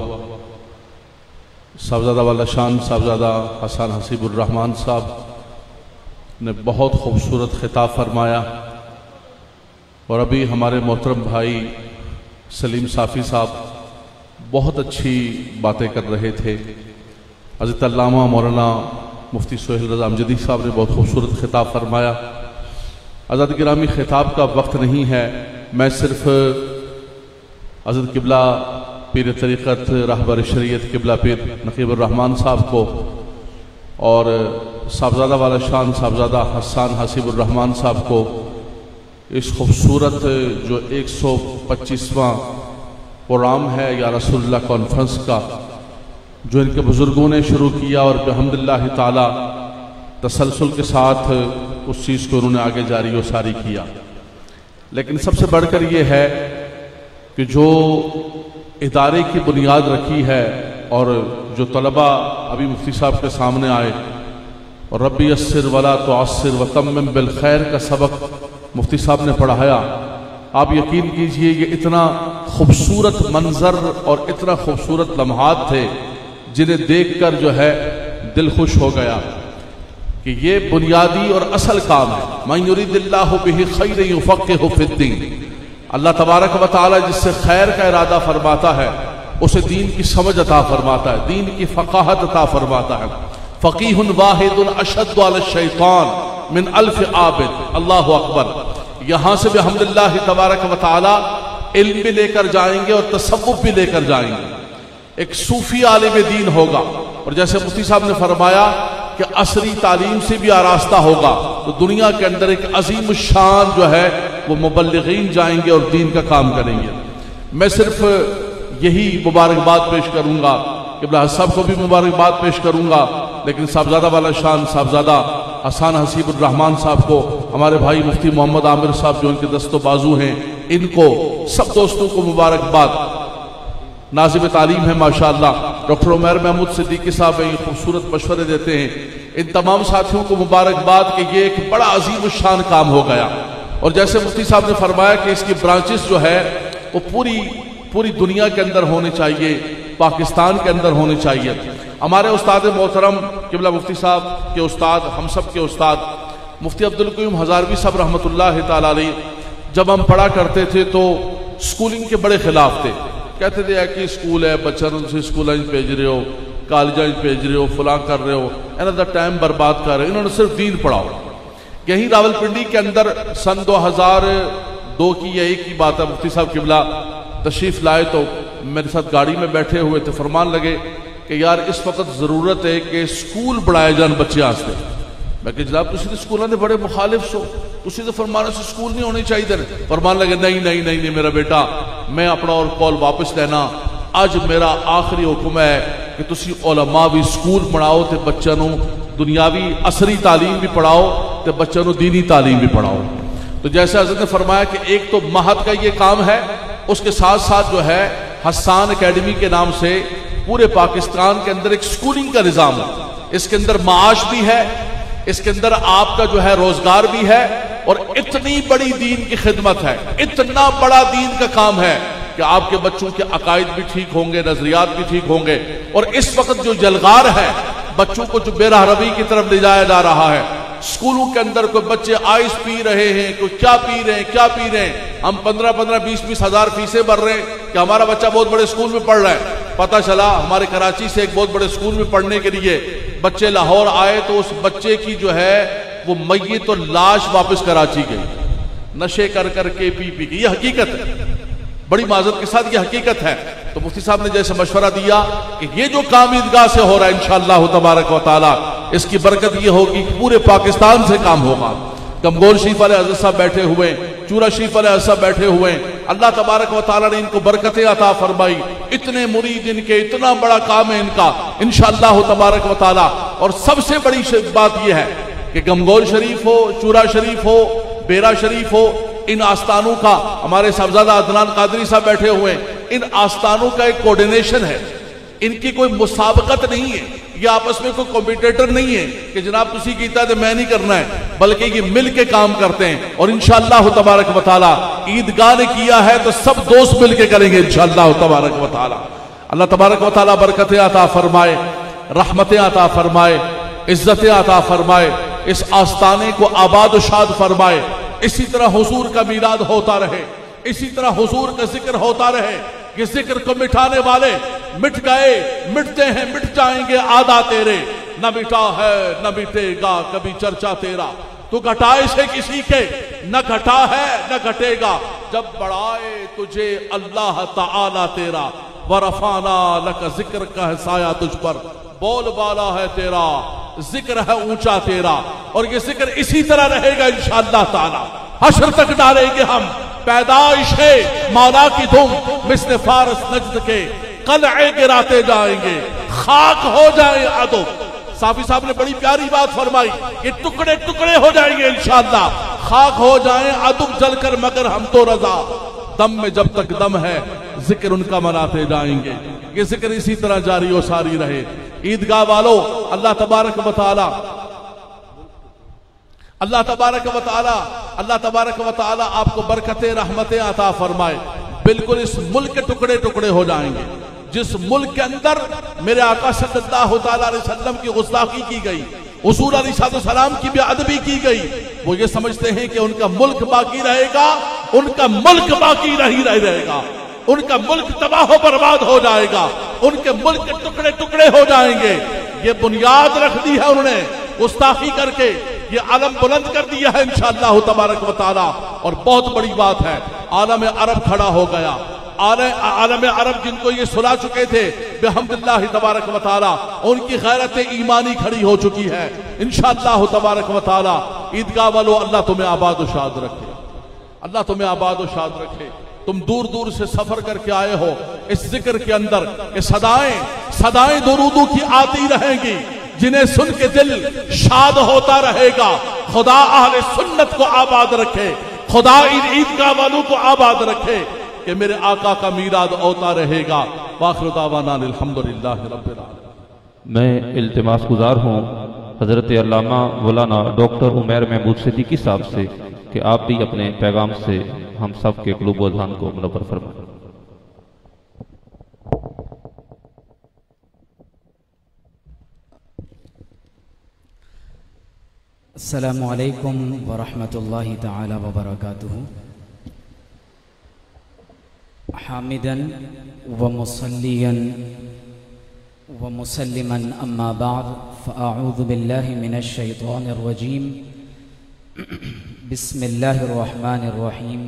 صاحبزادہ والا شان صاحبزادہ حسن حسیب الرحمان صاحب نے بہت خوبصورت خطاب فرمایا، اور ابھی ہمارے محترم بھائی سلیم صافی صاحب بہت اچھی باتیں کر رہے تھے. حضرت علامہ مولانا مفتی سہیل رضا امجدی صاحب نے بہت خوبصورت خطاب فرمایا. حضرت گرامی خطاب کا وقت نہیں ہے، میں صرف حضرت قبلہ پیر طریقت راہبر شریعت قبلہ پیر نقیب الرحمان صاحب کو اور صاحبزادہ والا شان صاحبزادہ حسان حسیب الرحمان صاحب کو اس خوبصورت جو 125واں پروگرام ہے یا رسول اللہ کانفرنس کا جو ان کے بزرگوں نے شروع کیا اور بحمداللہ تعالی تسلسل کے ساتھ اس چیز کو انہوں نے آگے جاری و ساری کیا. لیکن سب سے بڑھ کر یہ ہے کہ جو ادارے کی بنیاد رکھی ہے اور جو طلبہ ابھی مفتی صاحب کے سامنے آئے اور ربی یسر ولا تعسر وتمم بالخیر کا سبق مفتی صاحب نے پڑھایا، آپ یقین کیجئے یہ اتنا خوبصورت منظر اور اتنا خوبصورت لمحات تھے جنہیں دیکھ کر جو ہے دل خوش ہو گیا کہ یہ بنیادی اور اصل کام ہے. من یرید اللہ بہ خیر یفقہہ فی الدین. اللہ تبارک و تعالی جس سے خیر کا ارادہ فرماتا ہے اسے دین کی سمجھ عطا فرماتا ہے، دین کی فقاہت عطا فرماتا ہے. فقیہ واحد اشد علی الشیطان من الف عابد. اللہ اکبر. یہاں سے بحمداللہ تبارک و تعالی علم بھی لے کر جائیں گے اور تصوف بھی لے کر جائیں گے. ایک صوفی عالم دین ہوگا، اور جیسے مفتی صاحب نے فرمایا کہ عصری تعلیم سے بھی آراستہ ہوگا، تو دنیا کے اندر ایک عظیم الشان جو ہے وہ مبلغین جائیں گے اور دین کا کام کریں گے. میں صرف یہی مبارکباد پیش کروں گا، قبلہ صاحب کو بھی مبارکباد پیش کروں گا، لیکن صاحبزادہ والا شان صاحبزادہ حسان حسیب الرحمان صاحب کو، ہمارے بھائی مفتی محمد عامر صاحب جو ان کے دست و بازو ہیں، ان کو سب دوستوں کو مبارکباد. ناظم تعلیم ہے ماشاءاللہ، ڈاکٹر عمیر محمود صدیقی صاحب ہیں، یہ خوبصورت مشورے دیتے ہیں. ان تمام ساتھیوں کو مبارکباد کہ یہ ایک بڑا عظیم الشان کام ہو گیا. اور جیسے مفتی صاحب نے فرمایا کہ اس کی برانچز جو ہے وہ پوری دنیا کے اندر ہونے چاہیے، پاکستان کے اندر ہونے چاہیے. ہمارے استاد محترم قبلہ مفتی صاحب کے استاد، ہم سب کے استاد مفتی عبدالقیوم ہزاروی صاحب رحمۃ اللہ تعالی علیہ، جب ہم پڑھا کرتے تھے تو سکولنگ کے بڑے خلاف تھے. کہتے تھے کہ اسکول ہے، بچوں سے اسکول بھیج رہے ہو، کالجیں بھیج رہے ہو، فلاں کر رہے ہو، انہوں ٹائم برباد کر رہے ہو. انہوں نے صرف دین پڑھاؤ. یہی راول پنڈی کے اندر سن 2002 کی یہ ایک ہی بات ہے، مفتی صاحب قبلہ تشریف لائے تو میرے ساتھ گاڑی میں بیٹھے ہوئے تھے، فرمان لگے کہ یار اس وقت ضرورت ہے کہ سکول بڑھائے جان بچے آستے. میں کہ جناب تسی تو سکولوں نے بڑے مخالف سو، تسی تو فرمانا سے سکول نہیں ہونے چاہیے. فرمان لگے نہیں میرا بیٹا، میں اپنا اور قول واپس لینا. اج میرا آخری حکم ہے کہ تسی علماء بھی سکول پڑھاؤ تے بچوں نو دنیاوی عصری تعلیم بھی پڑھاؤ تے بچوں نو دینی تعلیم بھی پڑھاؤ. تو جیسے حضرت نے فرمایا کہ ایک تو مہد کا یہ کام ہے، اس کے ساتھ ساتھ جو ہے حسان اکیڈمی کے نام سے پورے پاکستان کے اندر ایک سکولنگ کا نظام ہے. اس کے اندر معاش بھی ہے، اس کے اندر آپ کا جو ہے روزگار بھی ہے، اور اتنی بڑی دین کی خدمت ہے، اتنا بڑا دین کا کام ہے کہ آپ کے بچوں کے عقائد بھی ٹھیک ہوں گے، نظریات بھی ٹھیک ہوں گے. اور اس وقت جو جلغار ہے بچوں کو جو بے راہ روی کی طرف لے جایا جا رہا ہے، سکولوں کے اندر کوئی بچے آئس پی رہے ہیں، کوئی کیا پی رہے ہیں. ہم 15-20 ہزار فیسیں بھر رہے ہیں کہ ہمارا بچہ بہت بڑے اسکول میں پڑھ رہا ہے. پتہ چلا ہمارے کراچی سے ایک بہت بڑے اسکول میں پڑھنے کے لیے بچے لاہور آئے تو اس بچے کی جو ہے وہ میت اور لاش واپس کراچی گئی، نشے کر کے پی کے. یہ حقیقت ہے، بڑی معذرت کے ساتھ یہ حقیقت ہے. تو مفتی صاحب نے جیسے مشورہ دیا کہ یہ جو کام عیدگاہ سے ہو رہا ہے انشاءاللہ تبارک و تعالی اس کی برکت یہ ہوگی کہ پورے پاکستان سے کام ہوگا. کمگول شریف والے حضرت صاحب بیٹھے ہوئے، چورا شریف والے حضرت صاحب بیٹھے ہوئے، اللہ تبارک و تعالی نے ان کو برکتیں عطا فرمائی. اتنے مرید ان کے، اتنا بڑا کام ہے ان کا انشاءاللہ تبارک و تعالی. اور سب سے بڑی بات یہ ہے کہ گمگول شریف ہو، چورا شریف ہو، بیرا شریف ہو، ان آستانوں کا ہمارے صاحبزادہ عدنان قادری صاحب بیٹھے ہوئے، ان آستانوں کا ایک کوارڈینیشن ہے. ان کی کوئی مسابقت نہیں ہے، یہ آپس میں کوئی کمپیٹیٹر نہیں ہے کہ جناب تسی کیتا ہے تو میں نہیں کرنا ہے، بلکہ یہ مل کے کام کرتے ہیں. اور انشاءاللہ تبارک و تعالی عیدگاہ نے کیا ہے تو سب دوست مل کے کریں گے انشاءاللہ تبارک و تعالی. اللہ تبارک و تعالی برکتیں عطا فرمائے، رحمتیں عطا فرمائے، عزتیں عطا فرمائے، اس آستانے کو آباد و شاد فرمائے. اسی طرح حضور کا میلاد ہوتا رہے، اسی طرح حضور کا ذکر ہوتا رہے. یہ ذکر کو مٹھانے والے مٹ گئے، مٹتے ہیں، مٹ جائیں گے آدھا تیرے. نہ مٹا ہے نہ مٹے گا کبھی چرچا تیرا، تو گھٹائے سے کسی کے نہ گھٹا ہے نہ گھٹے گا. جب بڑھائے تجھے اللہ تعالی تیرا، ورفعنا لک ذکر کا ہے سایہ تجھ پر، بول بالا ہے تیرا، ذکر ہے اونچا تیرا. اور یہ ذکر اسی طرح رہے گا انشاءاللہ تعالی. حشر تک ڈالیں گے ہم پیدائش ہے مولا کی دھوم، مثل فارس نجد کے قلعے گراتے جائیں گے، خاک ہو جائیں عدو. صافی صاحب نے بڑی پیاری بات فرمائی کہ ٹکڑے ٹکڑے ہو جائیں گے انشاءاللہ، خاک ہو جائیں عدو جل کر مگر ہم تو رضا. دم میں جب تک دم ہے ذکر ان کا مناتے جائیں گے. یہ ذکر اسی طرح جاری و ساری رہے. عیدگاہ والو اللہ تبارک و تعالی، اللہ تبارک و تعالی، اللہ تبارک و تعالی آپ کو برکتیں رحمتیں عطا فرمائے. بالکل اس ملک کے ٹکڑے ٹکڑے ہو جائیں گے جس ملک کے اندر میرے آقا صلی اللہ تعالی علیہ وسلم کی گستاخی کی گئی، حضور علیہ السلام کی بے ادبی کی گئی. وہ یہ سمجھتے ہیں کہ ان کا ملک باقی رہے گا، ان کا ملک باقی نہیں رہے گا، ان کا ملک تباہ و برباد ہو جائے گا، ان کے ملک کے ٹکڑے ٹکڑے ہو جائیں گے. یہ بنیاد رکھ دی ہے انہوں نے گستاخی کر کے، یہ علم بلند کر دیا ہے انشاءاللہ تبارک و تعالی. اور بہت بڑی بات ہے، عالم عرب کھڑا ہو گیا. عالم عرب جن کو یہ سلا چکے تھے بحمداللہ تبارک و تعالی، ان کی غیرت ایمانی کھڑی ہو چکی ہے انشاءاللہ تبارک و تعالی. عیدگاہ والو اللہ تمہیں آباد و شاد رکھے، اللہ تمہیں آباد و شاد رکھے. تم دور دور سے سفر کر کے آئے ہو اس ذکر کے اندر، کہ صدائیں درودوں کی آتی رہیں گی جنہیں سن کے دل شاد ہوتا رہے گا. خدا اہل سنت کو آباد رکھے، خدا ان عیدگاہ والوں کو آباد رکھے کہ میرے آقا کا میلاد ہوتا رہے گا. وآخر دعوانا الحمدللہ رب العالمین. میں التماس گزار ہوں حضرت علامہ مولانا ڈاکٹر عمیر محمود صدیقی صاحب سے کہ آپ بھی اپنے پیغام سے ہم سب کے قلوب و اذہان کو منور فرمائیں. السلام علیکم ورحمۃ اللہ تعالی وبرکاتہ. حامدا ومصلیا ومسلما اما بعد فاعوذ باللہ من الشیطان الرجیم. بسم اللہ الرحمن الرحیم.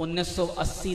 1980